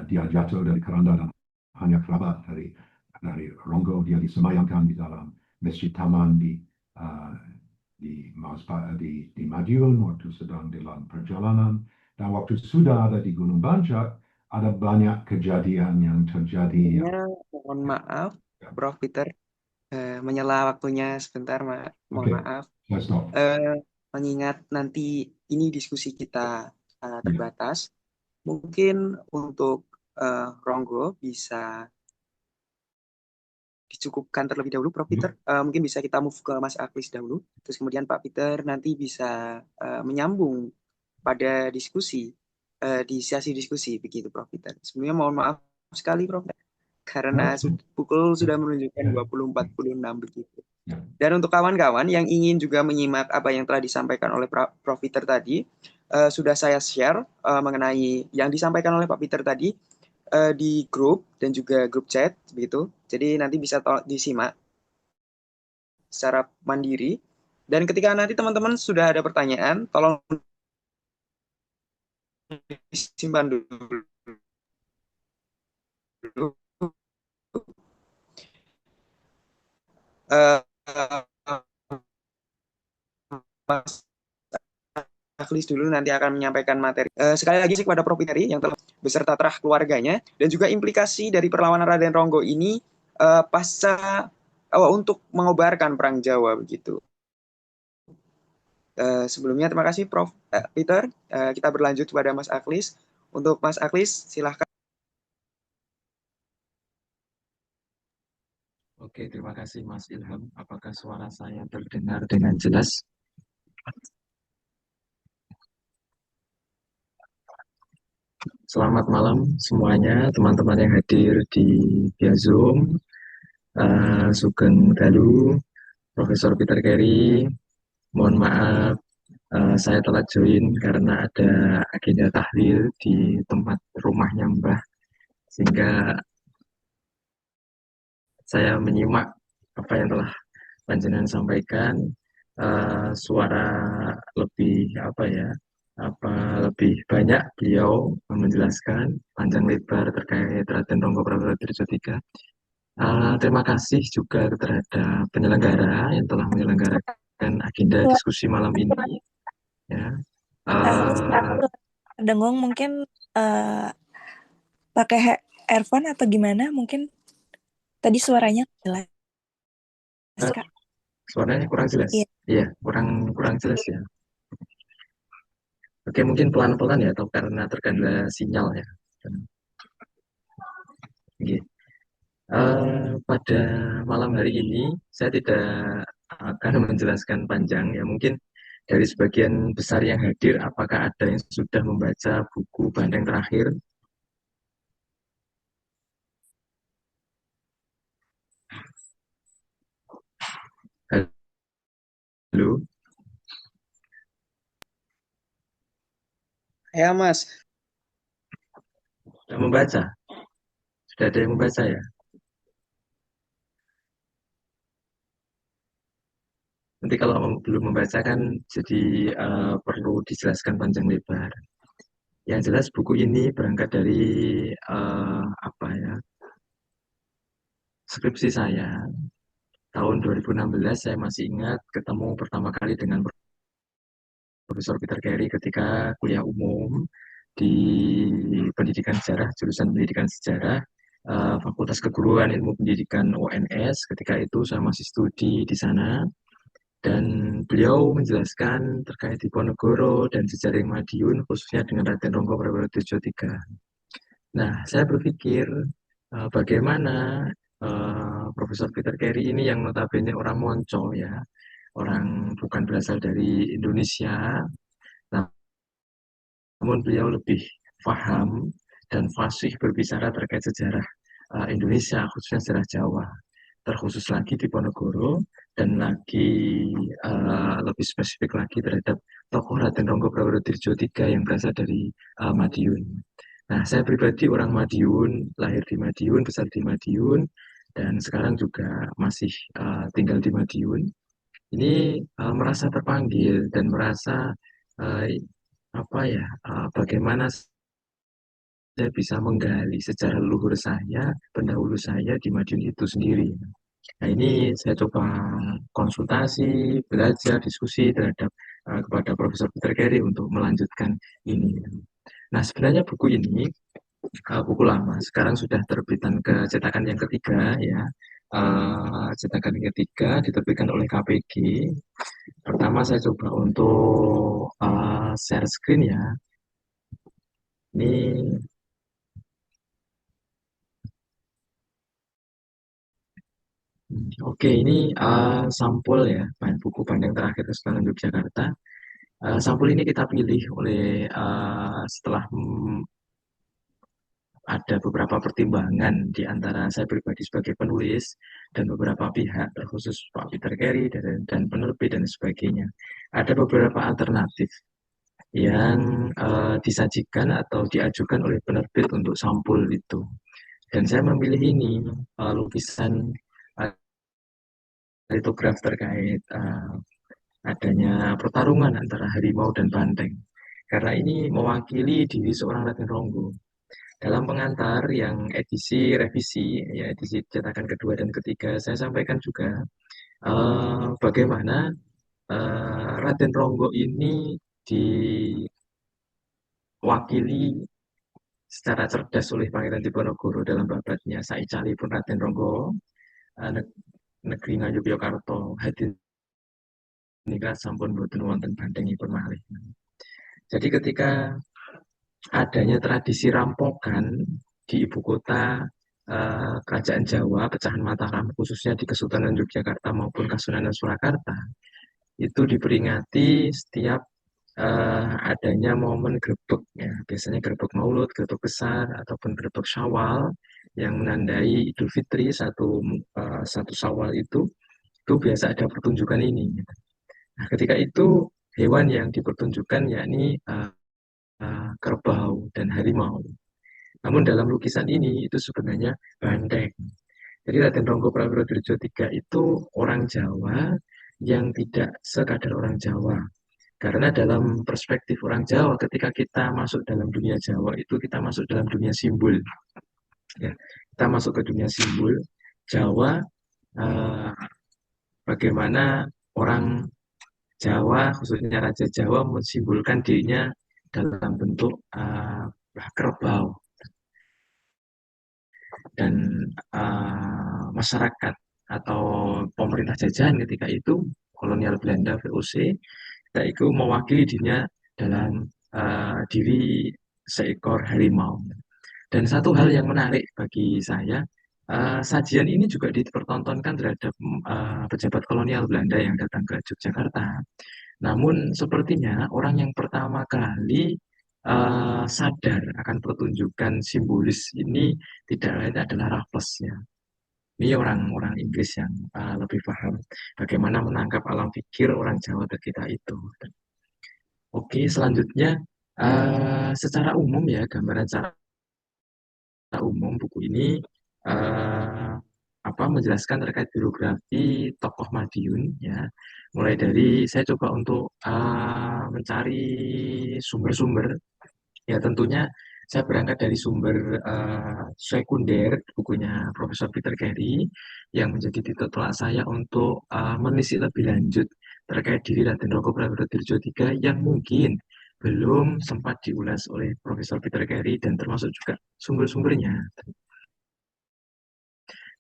Dia jatuh dari keranda dan hanya kerabat dari Ronggo. Dia disemayamkan di dalam Masjid Taman di Madiun waktu sedang dalam perjalanan, dan waktu sudah ada di Gunung Bancak ada banyak kejadian yang terjadi. Mohon maaf, Prof. Peter, menyela waktunya sebentar, mohon maaf. Mengingat nanti ini diskusi kita terbatas, mungkin untuk Ronggo bisa dicukupkan terlebih dahulu, Prof. Peter. Mungkin bisa kita move ke Mas Aklis dahulu, terus kemudian Pak Peter nanti bisa menyambung pada diskusi di sesi diskusi, begitu Prof. Peter. Sebelumnya mohon maaf sekali, Prof. Karena pukul sudah menunjukkan 20.46 begitu. Dan untuk kawan-kawan yang ingin juga menyimak apa yang telah disampaikan oleh Prof. Peter tadi, sudah saya share mengenai yang disampaikan oleh Pak Peter tadi di grup dan juga grup chat begitu. Jadi nanti bisa disimak secara mandiri. Dan ketika nanti teman-teman sudah ada pertanyaan, tolong disimpan dulu. Mas Aklis dulu nanti akan menyampaikan materi. Sekali lagi kepada Prof. Peter yang telah beserta terah keluarganya dan juga implikasi dari perlawanan Raden Ronggo ini pasca untuk mengobarkan Perang Jawa begitu. Sebelumnya terima kasih Prof. Peter. Kita berlanjut kepada Mas Aklis. Untuk Mas Aklis, silahkan. Oke, terima kasih Mas Ilham. Apakah suara saya terdengar dengan jelas? Selamat malam semuanya, teman-teman yang hadir di via Zoom. Sugeng Dalu, Profesor Peter Carey. Mohon maaf, saya telat join karena ada agenda tahlil di tempat rumahnya Mbah, sehingga saya menyimak apa yang telah panjenengan sampaikan. Suara lebih apa ya, lebih banyak beliau menjelaskan panjang lebar terkait Raden Ronggo Prabu Dirjo III. Terima kasih juga terhadap penyelenggara yang telah menyelenggarakan agenda diskusi malam ini. Ya, Aku dengung mungkin pakai earphone atau gimana? Mungkin tadi suaranya jelas, Kak. suaranya kurang jelas. Iya. Iya, kurang jelas ya. Oke, mungkin pelan-pelan ya, atau karena terkendala sinyal ya. Oke. Pada malam hari ini saya tidak akan menjelaskan panjang ya, mungkin dari sebagian besar yang hadir, apakah ada yang sudah membaca buku Banteng Terakhir? Halo? Ya, Mas. Sudah membaca? Sudah ada yang membaca ya? Nanti kalau belum membaca kan jadi perlu dijelaskan panjang lebar. Yang jelas buku ini berangkat dari apa ya, skripsi saya. Tahun 2016 saya masih ingat ketemu pertama kali dengan Profesor Peter Carey ketika kuliah umum di pendidikan sejarah, jurusan pendidikan sejarah, Fakultas Keguruan Ilmu Pendidikan UNS. Ketika itu saya masih studi di sana. Dan beliau menjelaskan terkait Diponegoro dan jejaring Madiun, khususnya dengan Raden Ronggo Prabu III. Nah, saya berpikir bagaimana Profesor Peter Carey ini yang notabene orang Monco ya, orang bukan berasal dari Indonesia, namun beliau lebih paham dan fasih berbicara terkait sejarah Indonesia, khususnya sejarah Jawa, terkhusus lagi di Ponorogo, dan lagi lebih spesifik lagi terhadap tokoh Raden Ronggo Prabu Dirjo III yang berasal dari Madiun. Nah, saya pribadi orang Madiun, lahir di Madiun, besar di Madiun, dan sekarang juga masih tinggal di Madiun. Ini merasa terpanggil dan merasa apa ya, bagaimana saya bisa menggali sejarah leluhur saya, pendahulu saya di Madiun itu sendiri. Nah, ini saya coba konsultasi, belajar, diskusi terhadap kepada Profesor Peter Carey untuk melanjutkan ini. Nah, sebenarnya buku ini buku lama, sekarang sudah terbitan ke cetakan yang ketiga ya. Cetakan yang ketiga diterbitkan oleh KPG. Pertama saya coba untuk share screen ya. Ini oke, ini sampul ya, buku Banteng Terakhir Kesultanan Yogyakarta. Sampul ini kita pilih oleh setelah ada beberapa pertimbangan di antara saya pribadi sebagai penulis dan beberapa pihak, terkhusus Pak Peter Carey dan penerbit dan sebagainya. Ada beberapa alternatif yang disajikan atau diajukan oleh penerbit untuk sampul itu. Dan saya memilih ini lukisan litograf terkait adanya pertarungan antara harimau dan banteng. Karena ini mewakili diri seorang Raden Ronggo. Dalam pengantar yang edisi revisi, ya edisi cetakan kedua dan ketiga, saya sampaikan juga bagaimana Raden Ronggo ini diwakili secara cerdas oleh Pangeran Diponegoro dalam babatnya Sai Cali pun Raden Ronggo, negeri Ngayogyakarta hadir nikah sampun boten wonten bandengipun malih. Jadi ketika adanya tradisi rampokan di ibu kota Kerajaan Jawa, pecahan Mataram, khususnya di Kesultanan Yogyakarta maupun Kasunanan Surakarta, itu diperingati setiap adanya momen grebek, ya. Biasanya grebek Maulud, grebek besar, ataupun grebek Syawal, yang menandai Idul Fitri satu Syawal itu biasa ada pertunjukan ini. Nah, ketika itu hewan yang dipertunjukkan yakni kerbau dan harimau. Namun dalam lukisan ini itu sebenarnya banteng. Jadi Raden Ronggo Prawirodirjo III itu orang Jawa yang tidak sekadar orang Jawa. Karena dalam perspektif orang Jawa, ketika kita masuk dalam dunia Jawa itu kita masuk dalam dunia simbol. Ya, kita masuk ke dunia simbol Jawa. eh, Bagaimana orang Jawa, khususnya Raja Jawa, mensimbolkan dirinya dalam bentuk kerbau. Dan masyarakat atau pemerintah jajahan ketika itu, kolonial Belanda VOC, ketika itu mewakili dirinya dalam diri seekor harimau. Dan satu hal yang menarik bagi saya, sajian ini juga dipertontonkan terhadap pejabat kolonial Belanda yang datang ke Yogyakarta. Namun sepertinya orang yang pertama kali sadar akan pertunjukan simbolis ini tidak lain adalah Raffles ya. Ini orang-orang Inggris yang lebih paham bagaimana menangkap alam pikir orang Jawa ketika itu. Oke, selanjutnya secara umum ya, gambaran secara umum buku ini eh, menjelaskan terkait biografi tokoh Madiun ya. Mulai dari saya coba untuk mencari sumber-sumber. Ya tentunya saya berangkat dari sumber sekunder bukunya Profesor Peter Carey yang menjadi titik tolak saya untuk menelisik lebih lanjut terkait diri Raden Ronggo Prawirodirjo III yang mungkin belum sempat diulas oleh Profesor Peter Carey dan termasuk juga sumber-sumbernya.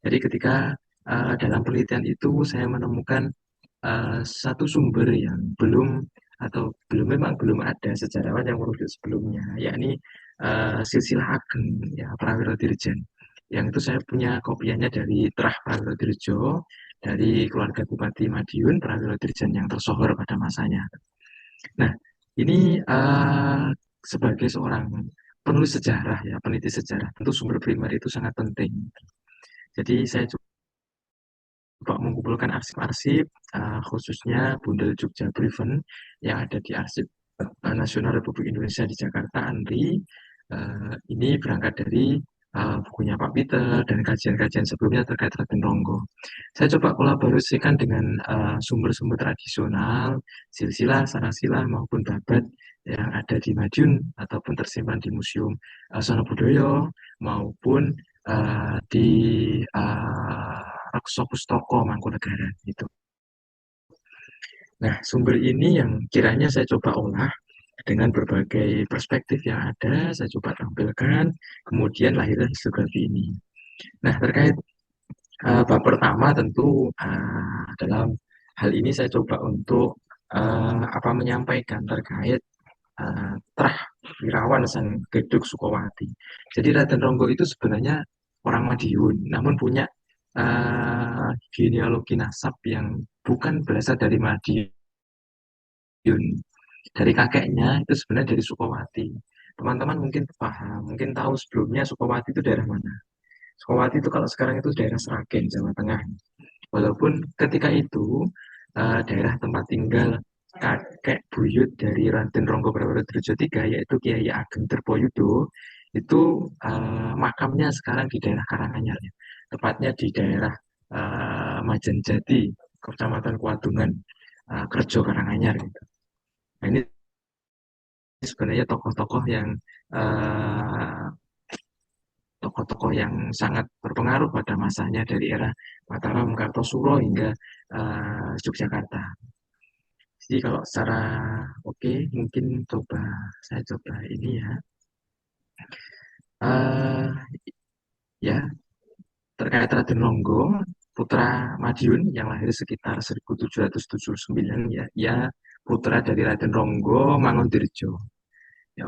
Jadi ketika dalam penelitian itu saya menemukan satu sumber yang memang belum ada sejarawan yang merujuk sebelumnya, yakni silsilah ageng ya Prawirodirjen. Yang itu saya punya kopiannya dari Trah Prawirodirjo dari keluarga Bupati Madiun Prawirodirjen yang tersohor pada masanya. Nah, ini sebagai seorang penulis sejarah ya, peneliti sejarah, tentu sumber primer itu sangat penting. Jadi saya coba mengumpulkan arsip-arsip khususnya Bundel Jogja Brieven yang ada di Arsip Nasional Republik Indonesia di Jakarta, ANRI. Ini berangkat dari bukunya Pak Peter dan kajian-kajian sebelumnya terkait Raden Ronggo. Saya coba kolaborasikan dengan sumber-sumber tradisional, silsilah, sarasilah maupun babat yang ada di Madiun ataupun tersimpan di Museum Sonobudoyo maupun di Raksa Pustaka Mangkunegaran itu. Nah, sumber ini yang kiranya saya coba olah dengan berbagai perspektif yang ada, saya coba tampilkan, kemudian lahirlah historiografi ini. Nah, terkait bab pertama tentu dalam hal ini saya coba untuk menyampaikan terkait Trah Wirawan Sang Gedug Sukowati. Jadi Raden Ronggo itu sebenarnya orang Madiun, namun punya genealogi nasab yang bukan berasal dari Madiun. Dari kakeknya itu sebenarnya dari Sukowati. Teman-teman mungkin paham, mungkin tahu sebelumnya Sukowati itu daerah mana. Sukowati itu kalau sekarang itu daerah Sragen, Jawa Tengah. Walaupun ketika itu daerah tempat tinggal kakek buyut dari Raden Ronggo Prawirodirjo III yaitu Kiai Ageng Tirtoyudo itu makamnya sekarang di daerah Karanganyar, tepatnya di daerah Majenjati, Kecamatan Kuadungan, Kerjo Karanganyar. Gitu. Nah, ini sebenarnya tokoh-tokoh yang sangat berpengaruh pada masanya dari era Mataram, Kartosuro hingga Yogyakarta. Jadi kalau secara mungkin saya coba ini ya. Ya, terkait Raden Ronggo, putra Madiun yang lahir sekitar 1779 ya putra dari Raden Ronggo Mangundirjo. Ya,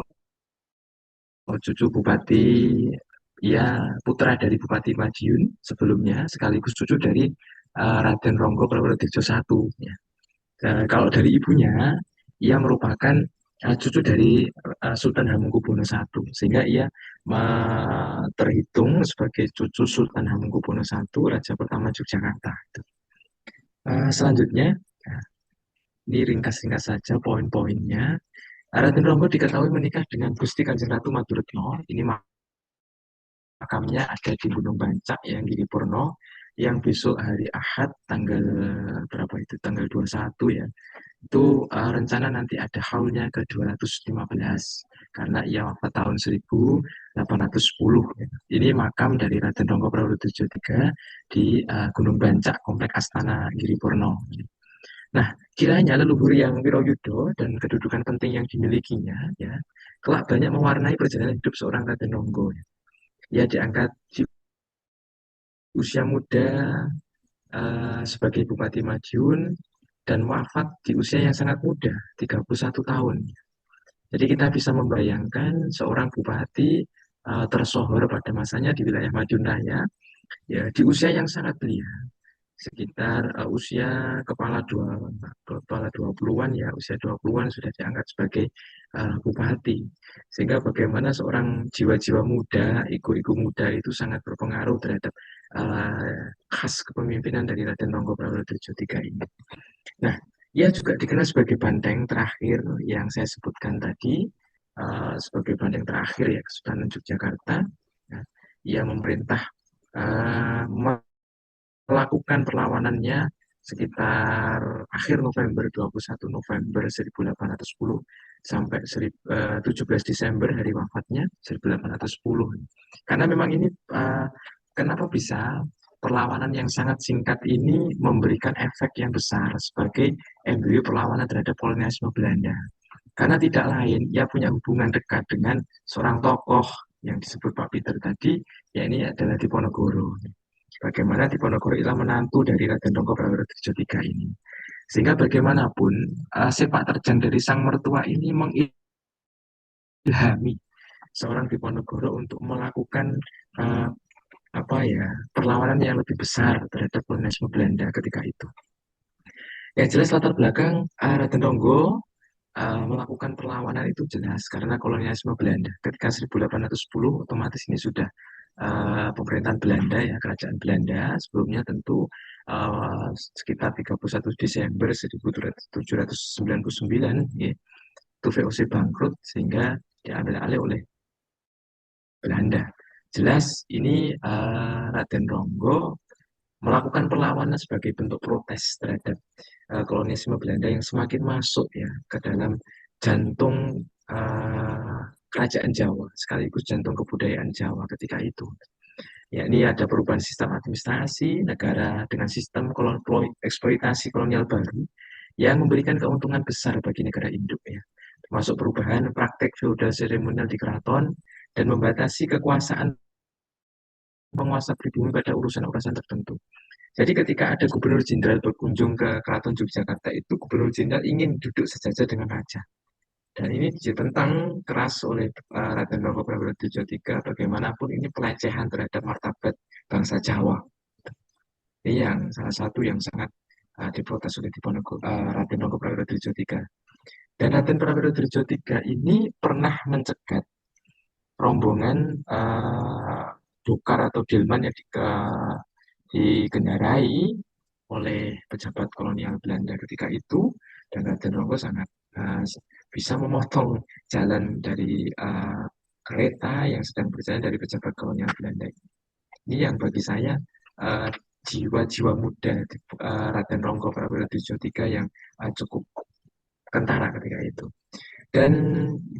cucu Bupati, ya putra dari Bupati Madiun sebelumnya, sekaligus cucu dari Raden Ronggo Prawirodirjo I. Ya. Kalau dari ibunya, ia merupakan cucu dari Sultan Hamengkubuwono I, sehingga ia terhitung sebagai cucu Sultan Hamengkubuwono I, Raja pertama Yogyakarta. Selanjutnya, ini ringkas-ringkas saja poin-poinnya. Raden Ronggo diketahui menikah dengan Gusti Kanjeng Ratu Maduretno. Ini makamnya ada di Gunung Bancak yang Giripurno, yang besok hari Ahad tanggal berapa itu? Tanggal 21 ya. Itu rencana nanti ada haulnya ke 215 karena ia wafat tahun 1810 ya. Ini makam dari Raden Ronggo Prawoto III di Gunung Bancak, Komplek Astana Giripurno. Nah, kiranya leluhur yang Wiroyudo dan kedudukan penting yang dimilikinya ya, kelak banyak mewarnai perjalanan hidup seorang Raden Ronggo. Ia diangkat di usia muda sebagai Bupati Madiun dan wafat di usia yang sangat muda, 31 tahun. Jadi kita bisa membayangkan seorang bupati tersohor pada masanya di wilayah Madiun Raya, ya di usia yang sangat belia, sekitar usia kepala 20-an ya, usia 20-an sudah diangkat sebagai bupati. Sehingga bagaimana seorang jiwa-jiwa muda, ego-ego muda itu sangat berpengaruh terhadap khas kepemimpinan dari Raden Ronggo Prawoto III ini. Nah, ia juga dikenal sebagai banteng terakhir yang saya sebutkan tadi, sebagai banteng terakhir ya Kesultanan Yogyakarta. Nah, ia memerintah melakukan perlawanannya sekitar akhir November, 21 November 1810 sampai 17 Desember hari wafatnya 1810. Karena memang ini kenapa bisa perlawanan yang sangat singkat ini memberikan efek yang besar sebagai embrio perlawanan terhadap kolonialisme Belanda. Karena tidak lain, ia punya hubungan dekat dengan seorang tokoh yang disebut Pak Peter tadi, ya ini adalah Diponegoro. Bagaimana Diponegoro ialah menantu dari Raden Ronggo Prawoto III ini. Sehingga bagaimanapun sepak terjang dari sang mertua ini mengilhami seorang Diponegoro untuk melakukan perlawanan yang lebih besar terhadap kolonialisme Belanda ketika itu. Yang jelas latar belakang Raden Ronggo melakukan perlawanan itu jelas karena kolonialisme Belanda. Ketika 1810 otomatis ini sudah pemerintahan Belanda ya, kerajaan Belanda. Sebelumnya tentu sekitar 31 Desember 1799 ya, itu VOC bangkrut sehingga diambil alih oleh Belanda. Jelas ini Raden Ronggo melakukan perlawanan sebagai bentuk protes terhadap kolonialisme Belanda yang semakin masuk ya ke dalam jantung kerajaan Jawa, sekaligus jantung kebudayaan Jawa ketika itu. Ya, ini ada perubahan sistem administrasi negara dengan sistem eksploitasi kolonial baru yang memberikan keuntungan besar bagi negara induk ya, termasuk perubahan praktek feodal seremonial di keraton dan membatasi kekuasaan penguasa pribumi pada urusan-urusan tertentu. Jadi ketika ada gubernur jenderal berkunjung ke Keraton Yogyakarta itu, gubernur jenderal ingin duduk sejajar dengan raja. Dan ini ditentang keras oleh Raden Ronggo Prawoto III, bagaimanapun ini pelecehan terhadap martabat bangsa Jawa. Ini yang salah satu yang sangat diprotes oleh Raden Ronggo Prawoto III. Dan Raden Prawoto III ini pernah mencegat rombongan Dokar atau Delman yang dikendarai oleh pejabat kolonial Belanda ketika itu, dan Raden Ronggo sangat bisa memotong jalan dari kereta yang sedang berjalan dari pejabat kolonial Belanda. Ini yang bagi saya jiwa-jiwa muda Raden Ronggo Prawoto III yang cukup kentara ketika itu. Dan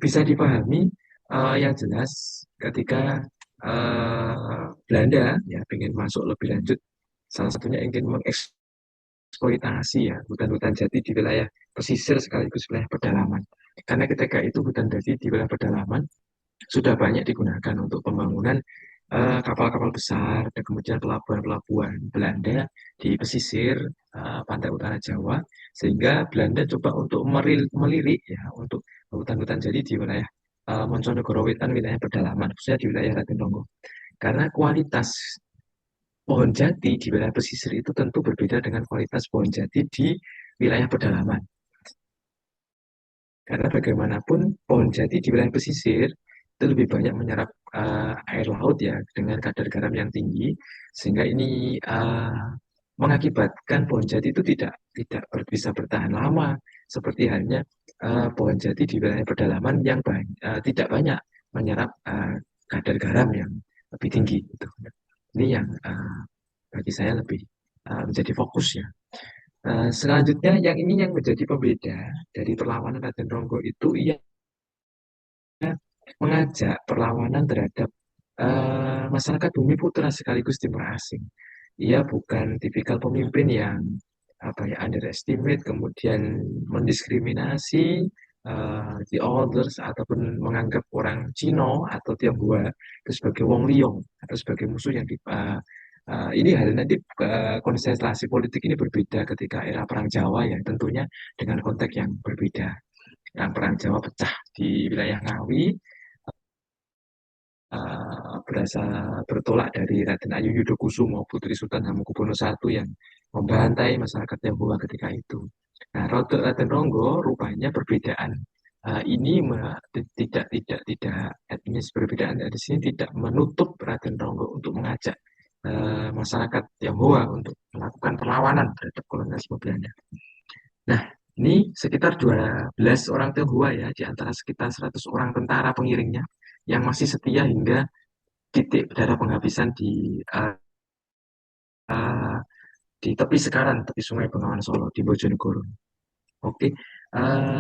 bisa dipahami yang jelas ketika Belanda ya ingin masuk lebih lanjut, salah satunya ingin mengeksploitasi ya hutan-hutan jati di wilayah pesisir sekaligus wilayah pedalaman. Karena ketika itu hutan jati di wilayah pedalaman sudah banyak digunakan untuk pembangunan kapal-kapal besar dan kemudian pelabuhan-pelabuhan Belanda di pesisir pantai utara Jawa, sehingga Belanda coba untuk melirik ya untuk hutan-hutan jati di wilayah Monconegoro Wetan, wilayah pedalaman, khususnya di wilayah Raden Ronggo. Karena kualitas pohon jati di wilayah pesisir itu tentu berbeda dengan kualitas pohon jati di wilayah pedalaman. Karena bagaimanapun pohon jati di wilayah pesisir itu lebih banyak menyerap air laut ya dengan kadar garam yang tinggi, sehingga ini mengakibatkan pohon jati itu tidak bisa bertahan lama, seperti halnya pohon jati di wilayah pedalaman yang tidak banyak menyerap kadar garam yang lebih tinggi gitu. Ini yang bagi saya lebih menjadi fokus ya. Selanjutnya yang ini yang menjadi pembeda dari perlawanan Raden Ronggo itu ia mengajak perlawanan terhadap masyarakat bumi putra sekaligus timur asing. Ia bukan tipikal pemimpin yang underestimate kemudian mendiskriminasi the others ataupun menganggap orang Cina atau Tionghoa itu sebagai wong liong atau sebagai musuh yang ini hal nanti konstelasi politik ini berbeda ketika era Perang Jawa ya tentunya dengan konteks yang berbeda. Yang Perang Jawa pecah di wilayah Ngawi berasa bertolak dari Raden Ayu Yudokusumo, Putri Sultan Hamengkubuwono I yang membantai masyarakat Tionghoa ketika itu. Nah, Raden Ronggo rupanya perbedaan ini tidak etnis perbedaan di sini tidak menutup Raden Ronggo untuk mengajak masyarakat Tionghoa untuk melakukan perlawanan terhadap kolonialisme Belanda. Nah, ini sekitar 12 orang Tionghoa ya, di antara sekitar 100 orang tentara pengiringnya yang masih setia hingga titik darah penghabisan di tepi sekarang, tepi Sungai Bengawan Solo, di Bojonegoro. Oke,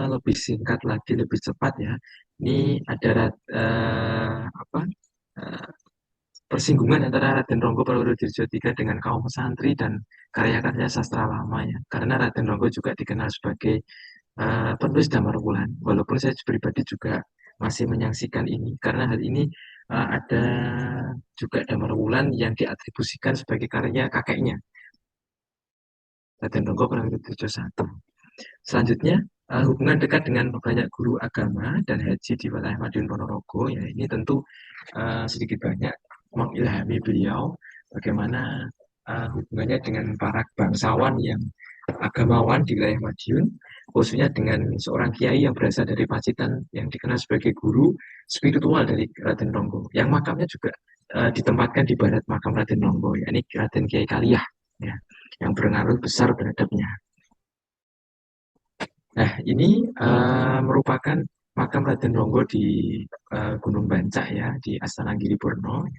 lebih singkat lagi, lebih cepat ya. Ini ada persinggungan antara Raden Ronggo Purwodirjo III dengan kaum santri dan karya-karya sastra lama ya. Karena Raden Ronggo juga dikenal sebagai penulis Damar Wulan. Walaupun saya pribadi juga masih menyaksikan ini, karena hal ini ada juga Damar Wulan yang diatribusikan sebagai karya kakeknya, Raden Ronggo Purwodirjo I. Selanjutnya, hubungan dekat dengan banyak guru agama dan haji di wilayah Madiun Ponorogo, ya ini tentu sedikit banyak mengilhami beliau bagaimana hubungannya dengan para bangsawan yang agamawan di wilayah Madiun, khususnya dengan seorang kiai yang berasal dari Pacitan yang dikenal sebagai guru spiritual dari Raden Ronggo, yang makamnya juga ditempatkan di barat makam Raden Ronggo, yakni Raden Kiai Kaliyah, ya, yang berpengaruh besar terhadapnya. Nah, ini merupakan makam Raden Ronggo di Gunung Bancak ya, di Astana Giripurno.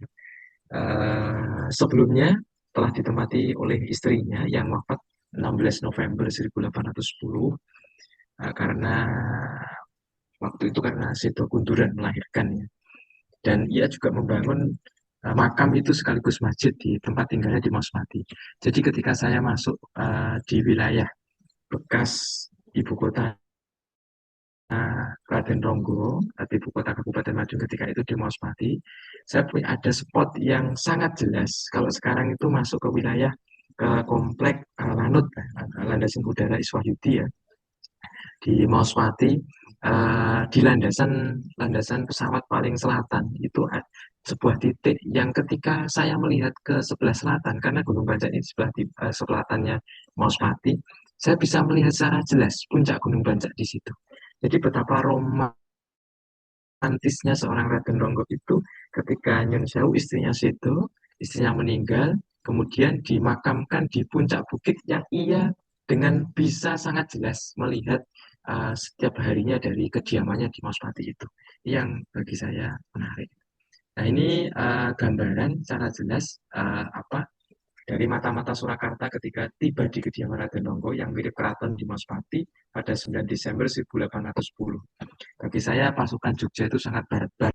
Sebelumnya telah ditempati oleh istrinya yang wafat 16 November 1810 karena waktu itu karena Seto Kunduran melahirkannya. Dan ia juga membangun makam itu sekaligus masjid di tempat tinggalnya di Mosmati. Jadi ketika saya masuk di wilayah bekas ibu kota Raden Ronggo, ibu kota Kabupaten Madiun ketika itu di Mauspati, saya punya ada spot yang sangat jelas. Kalau sekarang itu masuk ke wilayah ke komplek Lanut, landasan udara Iswahyudi ya, di Mauspati, di landasan pesawat paling selatan itu sebuah titik yang ketika saya melihat ke sebelah selatan, karena Gunung Bancak ini sebelah selatannya Mauspati, saya bisa melihat secara jelas puncak Gunung Bancak di situ. Jadi betapa romantisnya seorang Raden Ronggo itu ketika Nyun Sewu istrinya meninggal, kemudian dimakamkan di puncak bukit yang ia dengan bisa sangat jelas melihat setiap harinya dari kediamannya di Mauspati itu. Yang bagi saya menarik. Nah ini gambaran secara jelas dari mata-mata Surakarta ketika tiba di kediaman Raden Ronggo yang mirip keraton di Mauspati pada 9 Desember 1810. Bagi saya pasukan Jogja itu sangat barat-barat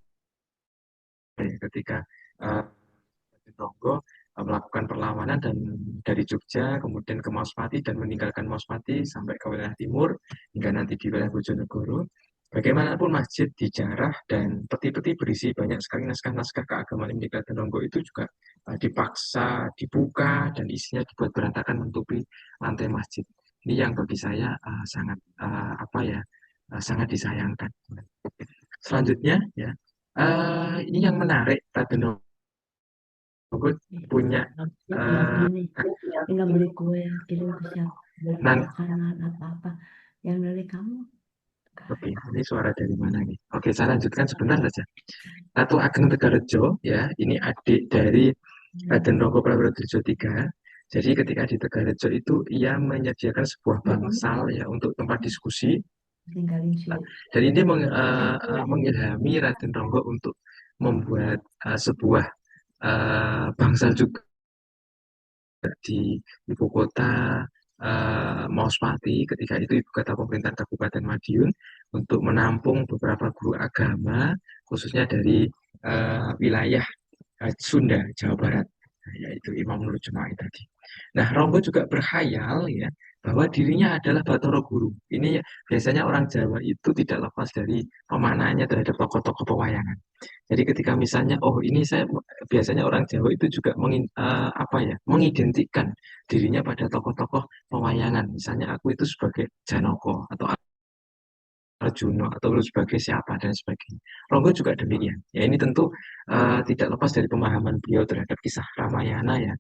ketika Raden Ronggo melakukan perlawanan dan dari Jogja kemudian ke Mauspati dan meninggalkan Mauspati sampai ke wilayah timur hingga nanti di wilayah Bojonegoro. Bagaimanapun masjid dijarah dan peti-peti berisi banyak sekali naskah-naskah keagamaan milik Raden Ronggo itu juga dipaksa dibuka dan isinya dibuat berantakan menutupi lantai masjid. Ini yang bagi saya sangat sangat disayangkan. Selanjutnya ya ini yang menarik Raden Ronggo punya tinggal beli kue kirim ke siapa makanan apa-apa yang dari kamu Oke, ini suara dari mana nih? Oke, saya lanjutkan sebentar saja. Ratu Ageng Tegarejo, ya, ini adik dari Raden Ronggo Prawodirjo III. Jadi ketika di Tegarejo itu ia menyediakan sebuah bangsal ya untuk tempat diskusi. Tinggalin si Dan ini mengilhami Raden Ronggo untuk membuat sebuah bangsal juga di ibu kota Mauspati, ketika itu ibu kota pemerintahan Kabupaten Madiun, untuk menampung beberapa guru agama khususnya dari wilayah Sunda, Jawa Barat, yaitu Imam Nur Juma'i tadi. Nah, Ronggo juga berkhayal ya bahwa dirinya adalah Bathara Guru. Ini ya, biasanya orang Jawa itu tidak lepas dari pemaknaannya terhadap tokoh-tokoh pewayangan. Jadi ketika misalnya, oh ini saya biasanya orang Jawa itu juga mengidentikan dirinya pada tokoh-tokoh pewayangan. Misalnya aku itu sebagai Janoko atau Arjuna atau lu sebagai siapa dan sebagainya. Ronggo juga demikian. Ya ini tentu tidak lepas dari pemahaman beliau terhadap kisah Ramayana ya.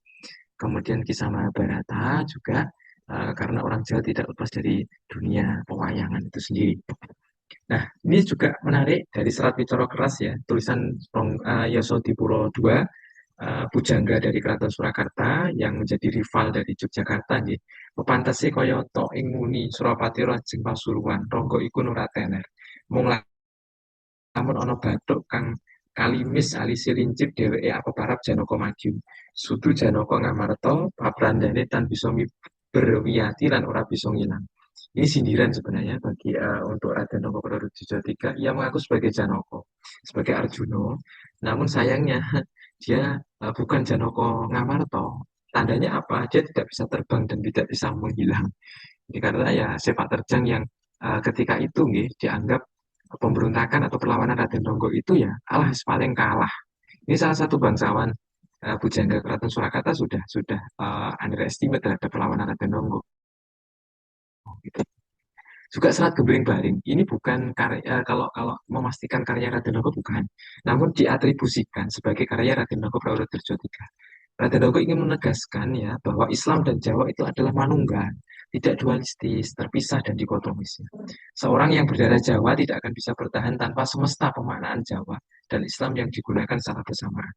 Kemudian kisah Mahabharata juga karena orang Jawa tidak lepas dari dunia pewayangan itu sendiri. Nah, ini juga menarik dari Serat Wicoro Keras ya, tulisan Yosodipuro II, pujangga dari Keraton Surakarta yang menjadi rival dari Yogyakarta nggih. Pepantese kaya to ing muni Surapati Rajeng Pasuruan, Ronggo iku nuratener. Mung lamun ana bathuk kang kalimis alisi lincip dheweke apeparap Janaka Madiun. Sudu Janaka ngamarta paprandane tan bisa berwiyati lan ora bisa ngilang. Ini sindiran sebenarnya bagi untuk Raden Ronggo Prawodirjo III. Ia mengaku sebagai Janaka, sebagai Arjuna. Namun sayangnya dia bukan Janaka Ngamarta. Tandanya apa? Dia tidak bisa terbang dan tidak bisa menghilang. Ini karena ya sepak terjang yang ketika itu nggih, dianggap pemberontakan atau perlawanan Raden Ronggo itu ya alas paling kalah. Ini salah satu bangsawan pujangga Keraton Surakarta sudah underestimate terhadap perlawanan Raden Ronggo. Gitu. Juga Serat Gembling Baring ini bukan karya kalau memastikan karya Raden Ronggo bukan, namun diatribusikan sebagai karya Raden Ronggo Prawodirjo III. Raden Ronggo ingin menegaskan ya bahwa Islam dan Jawa itu adalah manunggal, tidak dualistis, terpisah dan dikotomis. Seorang yang berdarah Jawa tidak akan bisa bertahan tanpa semesta pemaknaan Jawa dan Islam yang digunakan secara bersamaan.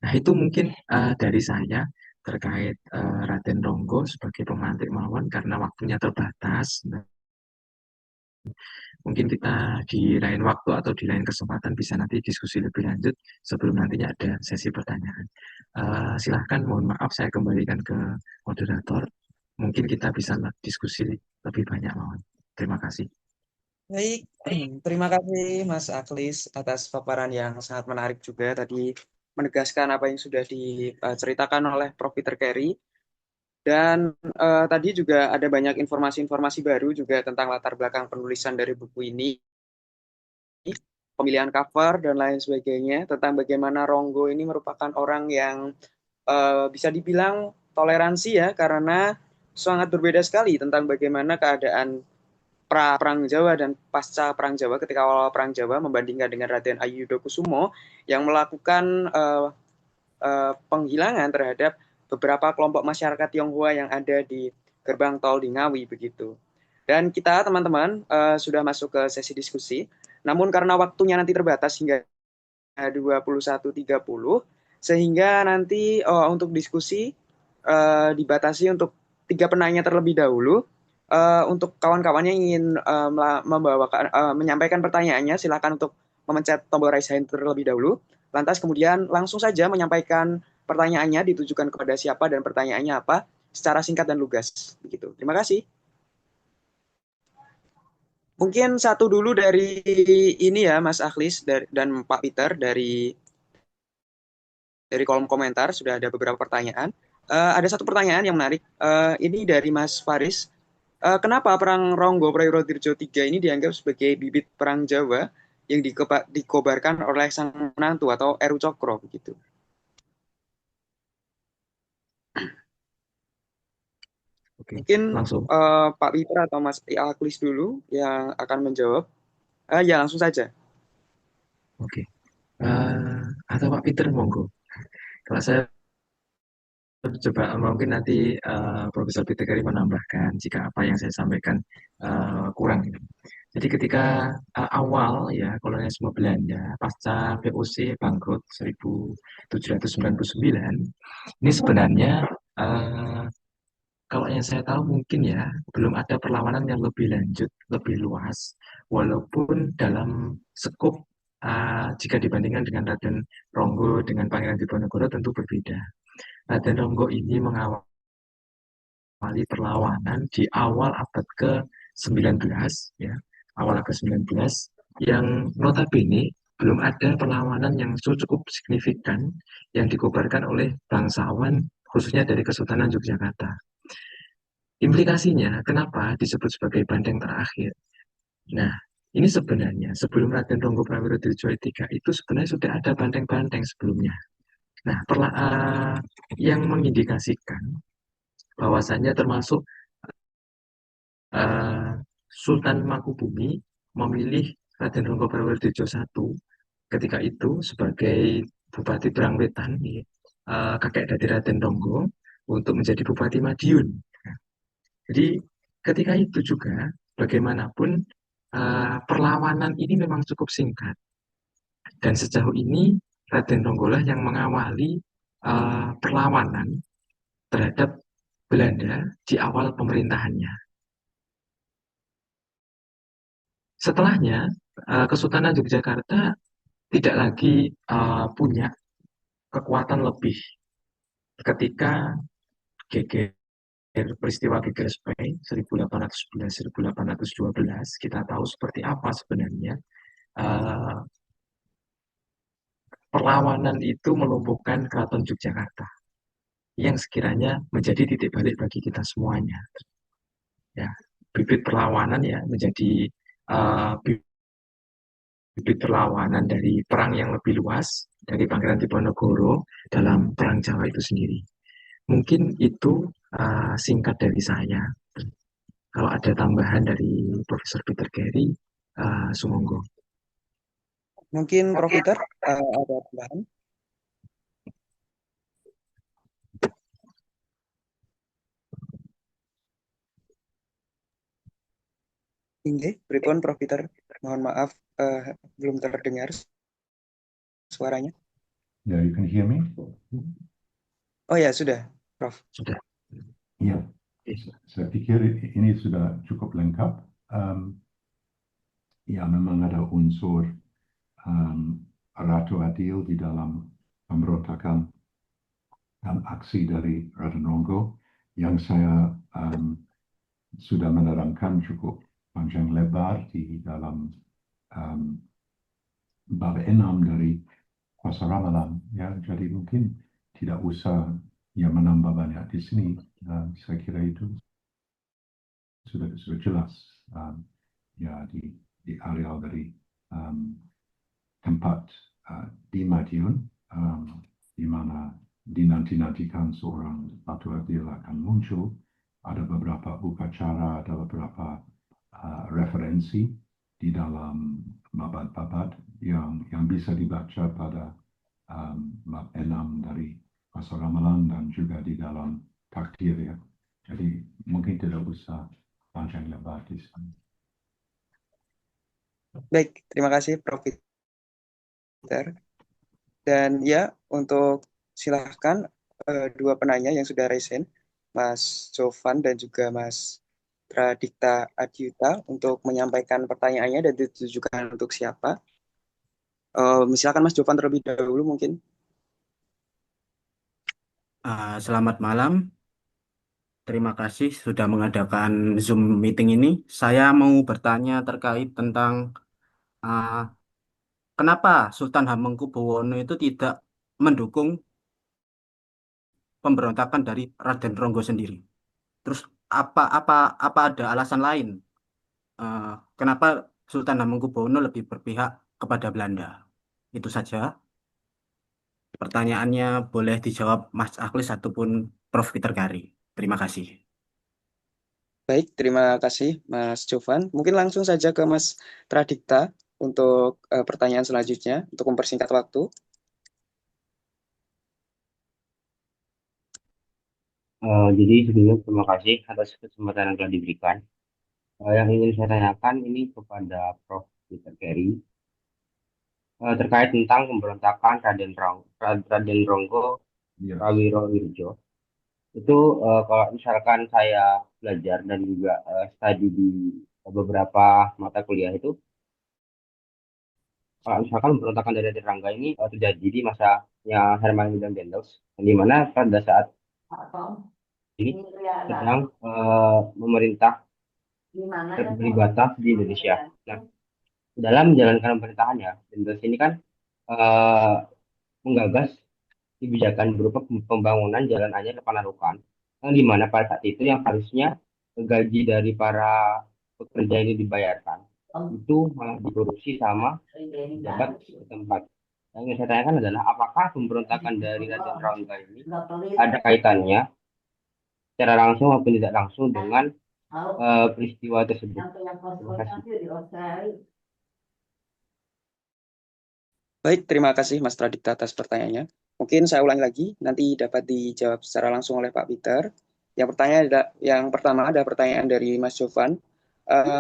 Nah itu mungkin dari saya terkait Raden Ronggo sebagai pemantik mawon karena waktunya terbatas. Mungkin kita di lain waktu atau di lain kesempatan bisa nanti diskusi lebih lanjut sebelum nantinya ada sesi pertanyaan. Silahkan, mohon maaf saya kembalikan ke moderator. Mungkin kita bisa diskusi lebih banyak, mohon. Terima kasih. Baik, terima kasih Mas Aklis atas paparan yang sangat menarik juga tadi menegaskan apa yang sudah diceritakan oleh Prof. Peter Carey. Dan tadi juga ada banyak informasi-informasi baru juga tentang latar belakang penulisan dari buku ini, pemilihan cover dan lain sebagainya, tentang bagaimana Ronggo ini merupakan orang yang bisa dibilang toleransi ya, karena sangat berbeda sekali tentang bagaimana keadaan Perang Jawa dan pasca Perang Jawa ketika awal Perang Jawa membandingkan dengan Raden Ayuda-Kusumo yang melakukan penghilangan terhadap beberapa kelompok masyarakat Tionghoa yang ada di gerbang tol di Ngawi begitu. Dan kita teman-teman sudah masuk ke sesi diskusi. Namun karena waktunya nanti terbatas hingga 21.30 sehingga nanti untuk diskusi dibatasi untuk 3 penanya terlebih dahulu. Untuk kawan-kawan yang ingin menyampaikan pertanyaannya, silakan untuk memencet tombol raise hand terlebih dahulu. Lantas kemudian langsung saja menyampaikan pertanyaannya ditujukan kepada siapa dan pertanyaannya apa secara singkat dan lugas. Begitu. Terima kasih. Mungkin satu dulu dari ini ya Mas Akhlis dan Pak Peter dari kolom komentar sudah ada beberapa pertanyaan. Ada satu pertanyaan yang menarik. Ini dari Mas Faris. Kenapa Perang Ronggo Prawodirjo III ini dianggap sebagai bibit Perang Jawa yang dikobarkan oleh sang menantu atau Eru Cokro begitu? Oke, Mungkin langsung. Pak Peter atau Mas Aklis dulu yang akan menjawab. Ya langsung saja. Oke. Atau Pak Peter monggo. Kalau saya coba mungkin nanti Profesor Peter Carey menambahkan jika apa yang saya sampaikan kurang. Jadi ketika awal ya kolonialisme Belanda pasca VOC bangkrut 1799, ini sebenarnya eh, kalau yang saya tahu mungkin ya belum ada perlawanan yang lebih lanjut, lebih luas, walaupun dalam skup jika dibandingkan dengan Raden Ronggo dengan Pangeran Diponegoro tentu berbeda. Raden Ronggo ini mengawali perlawanan di awal abad ke-19 ya, awal abad ke-19 yang notabene belum ada perlawanan yang cukup signifikan yang dikobarkan oleh bangsawan khususnya dari Kesultanan Yogyakarta. Implikasinya, kenapa disebut sebagai banteng terakhir? Nah, ini sebenarnya sebelum Raden Ronggo Prawirodjojo III itu sebenarnya sudah ada banteng-banteng sebelumnya. Nah, yang mengindikasikan bahwasannya termasuk eh, Sultan Mangkubumi memilih Raden Ronggo Prawirodjojo I ketika itu sebagai Bupati Brangwetan, kakek dari Raden Ronggo, untuk menjadi Bupati Madiun. Jadi ketika itu juga bagaimanapun perlawanan ini memang cukup singkat dan sejauh ini Raden Ronggolah yang mengawali perlawanan terhadap Belanda di awal pemerintahannya. Setelahnya Kesultanan Yogyakarta tidak lagi punya kekuatan lebih ketika geger peristiwa Geger Spey 1811-1812 kita tahu seperti apa sebenarnya uh, perlawanan itu melumpuhkan Keraton Yogyakarta yang sekiranya menjadi titik balik bagi kita semuanya. Ya, bibit perlawanan ya menjadi bibit perlawanan dari perang yang lebih luas dari Pangeran Diponegoro dalam Perang Jawa itu sendiri. Mungkin itu singkat dari saya. Kalau ada tambahan dari Profesor Peter Carey, sumonggo. Mungkin Prof. Peter ada tambahan? Inggih, pripun Prof. Peter? Mohon maaf, belum terdengar suaranya. Yeah, you can hear me? Oh ya, sudah, Prof. Sudah. Ya, saya pikir ini sudah cukup lengkap. Ya, memang ada unsur Ratu Adil di dalam pemberontakan dan aksi dari Raden Ronggo yang saya sudah menerangkan cukup panjang lebar di dalam bab 6 dari Kuasa Ramalan. Ya, jadi mungkin tidak usah menambah banyak di sini. Saya kira itu sudah jelas ya di areal dari tempat di Madiun di mana dinanti-nantikan seorang Ratu Adil akan muncul. Ada beberapa upacara, ada beberapa referensi di dalam babat-babat yang bisa dibaca pada bab 6 dari Kuasa Ramalan dan juga di dalam takdir ya. Jadi mungkin tidak usah panjang lebar di sini. Baik, terima kasih Prof. Peter. Dan ya, untuk silahkan dua penanya yang sudah resen, Mas Jovan dan juga Mas Pradikta Adyuta untuk menyampaikan pertanyaannya dan ditujukan untuk siapa. Silakan Mas Jovan terlebih dahulu mungkin. Selamat malam. Terima kasih sudah mengadakan Zoom meeting ini. Saya mau bertanya terkait tentang uh, kenapa Sultan Hamengkubuwono itu tidak mendukung pemberontakan dari Raden Ronggo sendiri. Terus apa apa apa ada alasan lain? Uh, Kenapa Sultan Hamengkubuwono lebih berpihak kepada Belanda? Itu saja. Pertanyaannya boleh dijawab Mas Akhlis ataupun Prof. Peter Gari. Terima kasih. Baik, terima kasih Mas Jovan. Mungkin langsung saja ke Mas Pradikta untuk pertanyaan selanjutnya untuk mempersingkat waktu. Jadi sebelumnya terima kasih atas kesempatan yang telah diberikan. Yang ingin saya tanyakan ini kepada Prof. Peter Carey terkait tentang pemberontakan Raden Ronggo Yes. Prawiro Wirjo. Itu kalau misalkan saya belajar dan juga studi di beberapa mata kuliah itu, kalau misalkan pemberontakan dari Raden Rangga ini terjadi di masanya Herman William Dendels, di mana pada saat ini sedang memerintah berbatas di Indonesia. Nah, dalam menjalankan pemerintahannya, Dendels ini kan eh, menggagas kebijakan berupa pembangunan jalan anyar ke Panarukan, yang dimana pada saat itu yang harusnya gaji dari para pekerja ini dibayarkan, itu malah dikorupsi sama pejabat setempat. Yang ingin saya tanyakan adalah apakah pemberontakan dari Raden Rangga ini ada kaitannya secara langsung maupun tidak langsung dengan peristiwa tersebut. Terima kasih. Baik, terima kasih Mas Pradipta atas pertanyaannya. Mungkin saya ulangi lagi, nanti dapat dijawab secara langsung oleh Pak Peter. Yang pertama ada pertanyaan dari Mas Jovan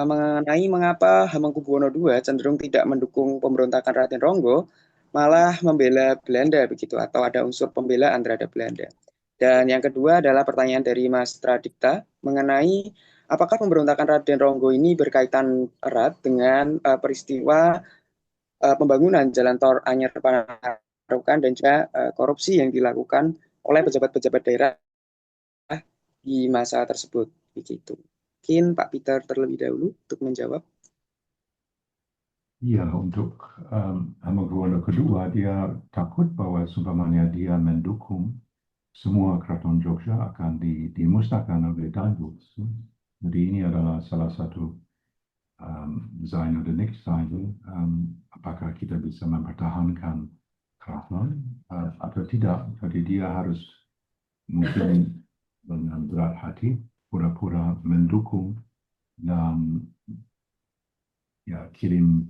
mengenai mengapa Hamengkubuwono II cenderung tidak mendukung pemberontakan Raden Ronggo, malah membela Belanda begitu, atau ada unsur pembelaan terhadap Belanda. Dan yang kedua adalah pertanyaan dari Mas Pradipta mengenai apakah pemberontakan Raden Ronggo ini berkaitan erat dengan peristiwa pembangunan jalan tol Anyar Panarukan dan juga korupsi yang dilakukan oleh pejabat-pejabat daerah di masa tersebut begitu. Mungkin Pak Peter terlebih dahulu untuk menjawab. Iya, untuk Hamengkubuwono II, dia takut bahwa seumpamanya dia mendukung semua keraton Jogja akan dimusnahkan oleh Daendels. Jadi ini adalah salah satu sein oder nicht sein, apakah kita bisa mempertahankan keraton atau tidak. Jadi dia harus mungkin dengan berat hati pura-pura mendukung dan ya kirim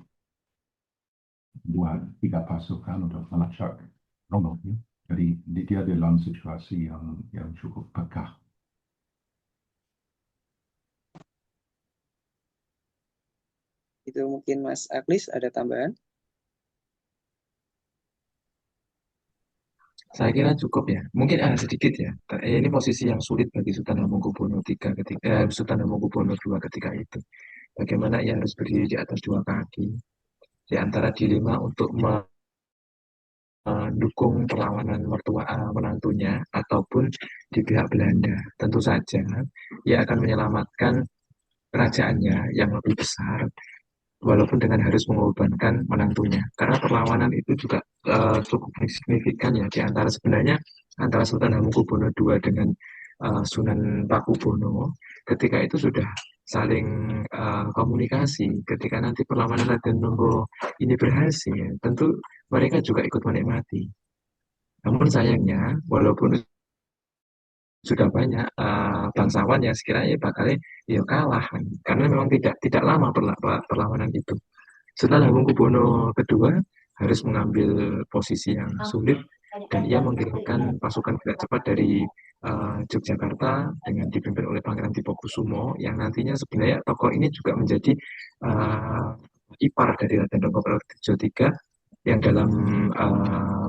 2-3 pasukan untuk melacak Ronggo. Jadi dia dalam situasi yang cukup pekah. Itu mungkin Mas Aglis ada tambahan? Saya kira cukup ya. Mungkin sedikit ya. Ini posisi yang sulit bagi Sultan Hamengkubuwono Sultan Hamengkubuwono II ketika itu. Bagaimana ia harus berdiri di atas dua kaki di antara dilema untuk mendukung perlawanan menantunya ataupun di pihak Belanda. Tentu saja ia akan menyelamatkan kerajaannya yang lebih besar walaupun dengan harus mengorbankan menantunya. Karena perlawanan itu juga cukup signifikan ya di antara sebenarnya antara Sultan Hamengkubuwono II dengan Sunan Pakubono ketika itu sudah saling komunikasi. Ketika nanti perlawanan Raden Ronggo ini berhasil, tentu mereka juga ikut menikmati. Namun sayangnya, walaupun sudah banyak bangsawan yang sekiranya bakal ya kalah karena memang tidak lama perlawanan itu. Setelah Hamengkubuwono II harus mengambil posisi yang sulit dan ia mengirimkan pasukan gerak cepat dari Yogyakarta dengan dipimpin oleh Pangeran Dipokusumo yang nantinya sebenarnya tokoh ini juga menjadi ipar dari Raden Ronggo Prawijo III yang dalam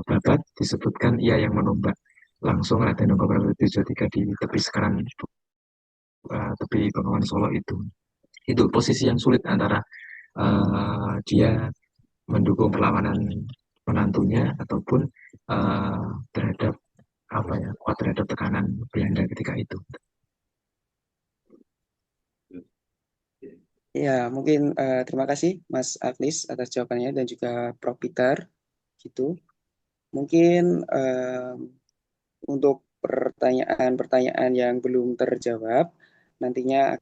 babat disebutkan ia yang menombak langsung Raden Ronggo Prawijo III di tepi sekarang tepi Bengawan Solo itu. Itu posisi yang sulit antara dia mendukung perlawanan menantunya ataupun terhadap kuat terhadap tekanan Belanda ketika itu. Ya, mungkin terima kasih Mas Aglis atas jawabannya dan juga Prof. Peter. Gitu. Mungkin untuk pertanyaan-pertanyaan yang belum terjawab nantinya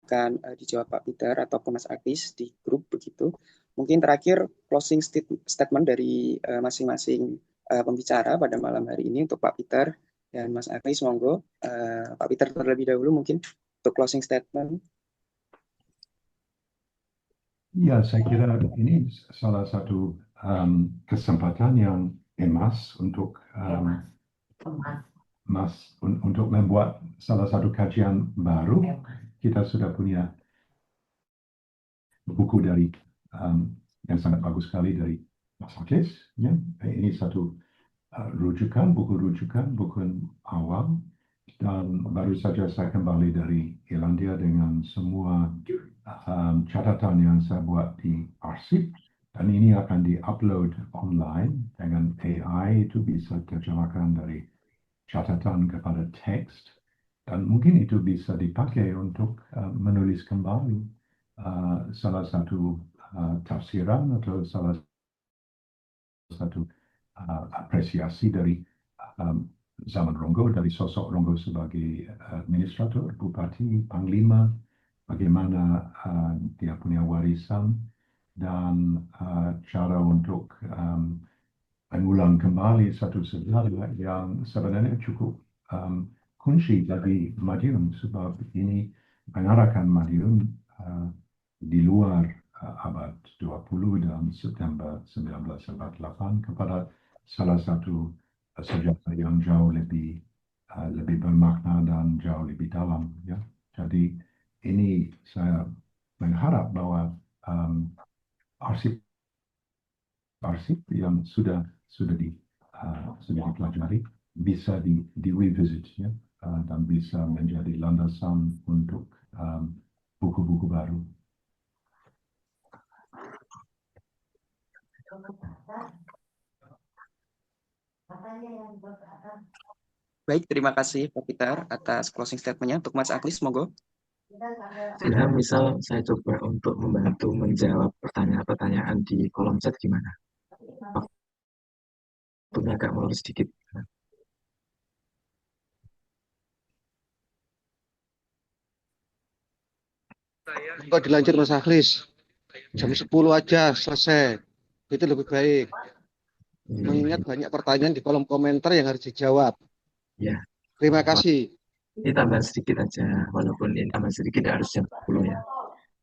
akan dijawab Pak Peter ataupun Mas Aglis di grup begitu. Mungkin terakhir closing statement dari masing-masing pembicara pada malam hari ini untuk Pak Peter dan Mas Aglis, monggo. Pak Peter terlebih dahulu mungkin untuk closing statement. Ya, saya kira ini salah satu kesempatan yang emas untuk untuk membuat salah satu kajian baru. kita sudah punya buku dari yang sangat bagus sekali dari Mas Aklis. Ya. Ini satu buku rujukan, buku awal. Dan baru saja saya kembali dari Irlandia dengan semua catatan yang saya buat di arsip. Dan ini akan di-upload online dengan AI, itu bisa terjemahkan dari catatan kepada teks. Dan mungkin itu bisa dipakai untuk menulis kembali salah satu tafsiran atau salah satu apresiasi dari zaman Ronggo, dari sosok Ronggo sebagai administrator, bupati, panglima, bagaimana dia punya warisan, dan cara untuk mengulang kembali satu sejarah yang sebenarnya cukup kunci bagi Madiun, sebab ini mengarahkan Madiun di luar abad 20 dan September 1948 kepada salah satu sejarah yang jauh lebih bermakna dan jauh lebih dalam. Ya. Jadi ini saya mengharap bahwa arsip yang sudah dipelajari bisa di revisit, ya, dan bisa menjadi landasan untuk buku-buku baru. Baik, terima kasih Pak Peter atas closing statement-nya. Untuk Mas Aklis, monggo. Nah, misal saya coba untuk membantu menjawab pertanyaan-pertanyaan di kolom chat gimana? Waktunya agak molor sedikit. Kok dilanjut Mas Akhlis, jam 10 aja selesai, itu lebih baik. Mengingat banyak pertanyaan di kolom komentar yang harus dijawab. Ya. Terima kasih. Ini tambah sedikit aja, walaupun ini tambah sedikit harus jam 10 ya.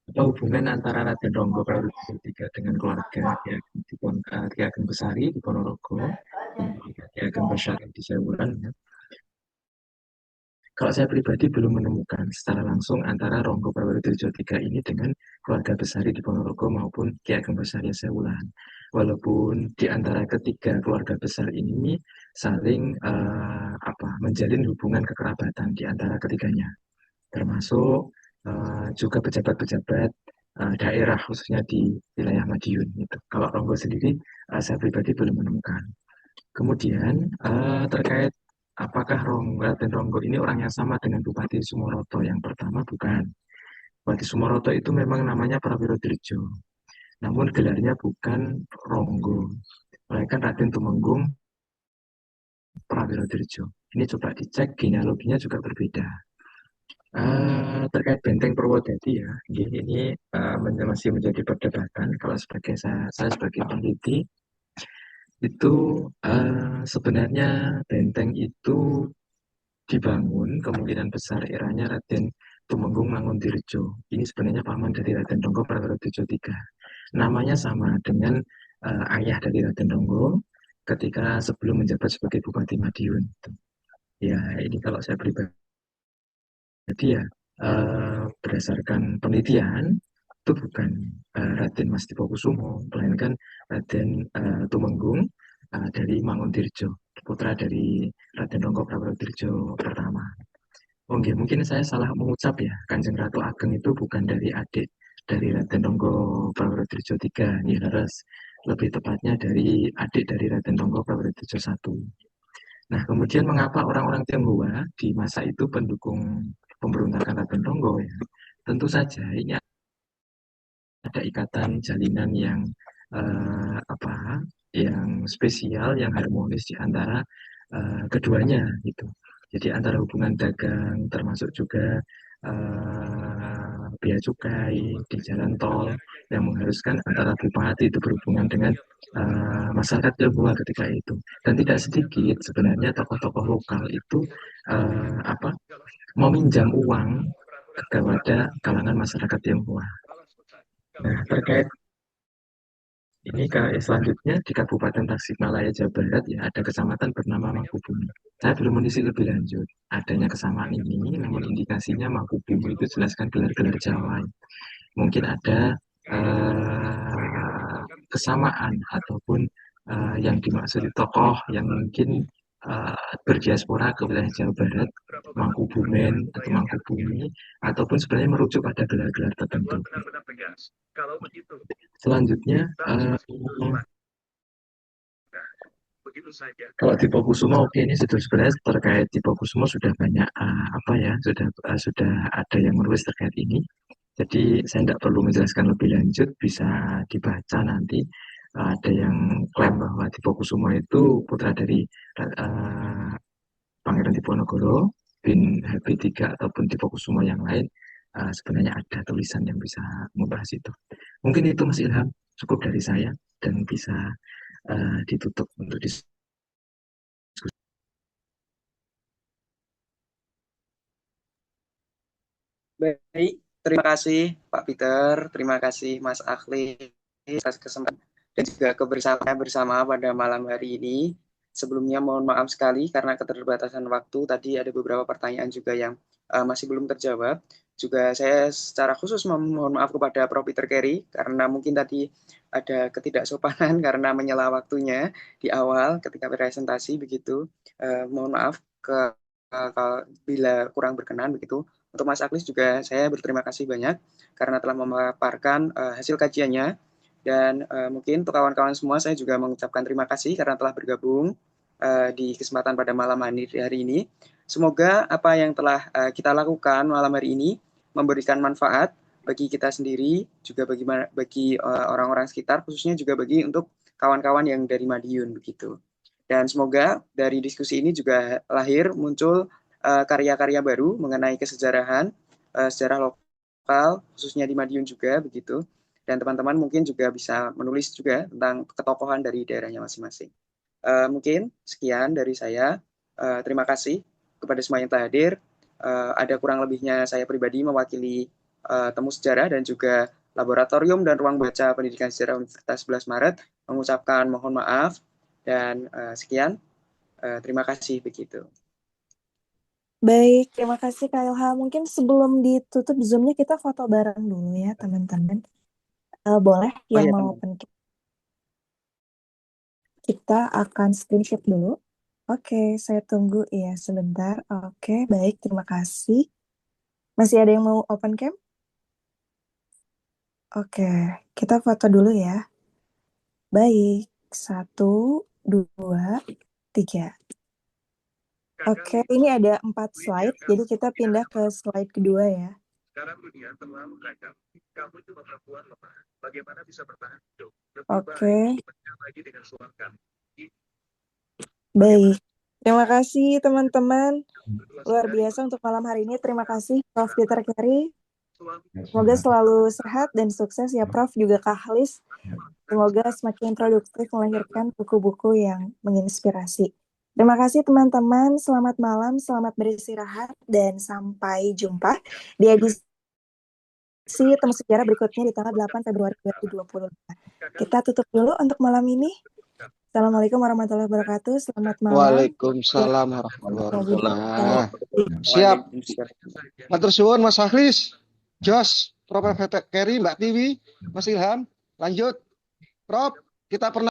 Apa hubungan antara Raden Ronggo Prabu III dengan keluarga Ki Ageng Besari di Ponorogo, Ki Ageng Besari di Sewulan, ya. Kalau saya pribadi belum menemukan secara langsung antara Ronggo Praworejo III ini dengan keluarga Besari di Ponorogo maupun Ki Ageng Besari Sewulan. Walaupun di antara ketiga keluarga besar ini saling menjalin hubungan kekerabatan di antara ketiganya, termasuk juga pejabat-pejabat daerah khususnya di wilayah Madiun. Gitu. Kalau Ronggo sendiri saya pribadi belum menemukan. Kemudian terkait apakah Raden Ronggo ini orang yang sama dengan Bupati Sumoroto yang pertama? Bukan. Bupati Sumoroto itu memang namanya Prawirodirjo. Namun gelarnya bukan Ronggo, melainkan Raden Tumenggung Prawirodirjo. Ini coba dicek, genealoginya juga berbeda. Terkait Benteng Purwodadi ya, ini masih menjadi perdebatan. Kalau saya sebagai peneliti, itu sebenarnya benteng itu dibangun kemungkinan besar eranya Raden Tumenggung Manguntirjo. Ini sebenarnya paman dari Raden Ronggo Praworejo III. Namanya sama dengan ayah dari Raden Ronggo ketika sebelum menjabat sebagai Bupati Madiun. Ya, ini kalau saya pribadi ya berdasarkan penelitian itu bukan Raden Mas Dipokusumo, melainkan Raden Tumenggung dari Manguntirjo, putra dari Raden Ronggo Praworejo pertama. Mungkin saya salah mengucap ya, Kanjeng Ratu Ageng itu bukan dari adik dari Raden Ronggo Praworejo III, ini harus lebih tepatnya dari adik dari Raden Ronggo Praworejo I. Nah, kemudian mengapa orang-orang Tionghoa di masa itu pendukung pemberontakan Raden Ronggo ya? Tentu saja ini ada ikatan jalinan yang yang spesial, yang harmonis di antara keduanya gitu. Jadi antara hubungan dagang termasuk juga bea cukai di jalan tol yang mengharuskan antara bupati itu berhubungan dengan masyarakat Tionghoa ketika itu. Dan tidak sedikit sebenarnya tokoh-tokoh lokal itu meminjam uang kepada kalangan masyarakat Tionghoa. Nah, terkait ini selanjutnya di Kabupaten Tasikmalaya, Jawa Barat ya ada kecamatan bernama Mangkubumi. Saya belum menelisik lebih lanjut. adanya kesamaan ini, namun indikasinya Mangkubumi itu jelaskan gelar-gelar Jawa. Mungkin ada kesamaan ataupun yang dimaksud tokoh yang mungkin berdiaspora ke wilayah Jawa Barat, Mangkubumen atau Mangkubumi, ataupun sebenarnya merujuk pada gelar-gelar tertentu. Selanjutnya, kalau Dipokusumo, oke, ini sebenarnya terkait Dipokusumo sudah banyak sudah ada yang menulis terkait ini. Jadi saya tidak perlu menjelaskan lebih lanjut, bisa dibaca nanti. Ada yang klaim bahwa Dipokusumo itu putra dari Pangeran Diponegoro bin Habib III ataupun Dipokusumo yang lain. Sebenarnya ada tulisan yang bisa membahas itu. Mungkin itu Mas Ilham, cukup dari saya dan bisa ditutup untuk diskusi. Baik, terima kasih Pak Peter, terima kasih Mas Akhlis atas kesempatan dan juga kebersamaan bersama pada malam hari ini. Sebelumnya mohon maaf sekali karena keterbatasan waktu. Tadi ada beberapa pertanyaan juga yang masih belum terjawab. Juga saya secara khusus mohon maaf kepada Prof. Peter Carey karena mungkin tadi ada ketidaksopanan karena menyela waktunya di awal ketika presentasi begitu. Mohon maaf bila kurang berkenan begitu. Untuk Mas Akhlis juga saya berterima kasih banyak karena telah memaparkan hasil kajiannya. Dan mungkin untuk kawan-kawan semua saya juga mengucapkan terima kasih karena telah bergabung di kesempatan pada malam hari ini. Semoga apa yang telah kita lakukan malam hari ini memberikan manfaat bagi kita sendiri, juga bagi orang-orang sekitar, khususnya juga bagi untuk kawan-kawan yang dari Madiun begitu. Dan semoga dari diskusi ini juga muncul karya-karya baru mengenai kesejarahan, sejarah lokal, khususnya di Madiun juga begitu. Dan teman-teman mungkin juga bisa menulis juga tentang ketokohan dari daerahnya masing-masing. Mungkin sekian dari saya. Terima kasih kepada semua yang telah hadir. Ada kurang lebihnya saya pribadi mewakili temu sejarah dan juga laboratorium dan ruang baca pendidikan sejarah Universitas 11 Maret mengucapkan mohon maaf dan sekian. Terima kasih begitu. Baik, terima kasih Kak Ilham. Mungkin sebelum ditutup Zoom-nya kita foto bareng dulu ya teman-teman. Boleh yang mau open cam? Kita akan screenshot dulu. Oke, saya tunggu ya sebentar. Oke, baik, terima kasih. Masih ada yang mau open cam? Oke, kita foto dulu ya. Baik, 1, 2, 3. Oke, ini ada 4 slide, jadi kita pindah ke slide kedua ya. Oke. Baik, terima kasih teman-teman. Luar biasa untuk malam hari ini. Terima kasih Prof. Peter Carey. Semoga selalu sehat dan sukses ya Prof. Juga Kak Halis. Semoga semakin produktif melahirkan buku-buku yang menginspirasi. Terima kasih teman-teman, selamat malam, selamat beristirahat, dan sampai jumpa di edisi Temu Sejarah berikutnya di tanggal 8 Februari 2025. Kita tutup dulu untuk malam ini. Assalamualaikum warahmatullahi wabarakatuh, selamat malam. Waalaikumsalam warahmatullahi wabarakatuh. Siap. Matur suwun Mas Akhlis, Jos, Prof. Carey, Mbak Tiwi, Mas Ilham. Lanjut. Prof, kita pernah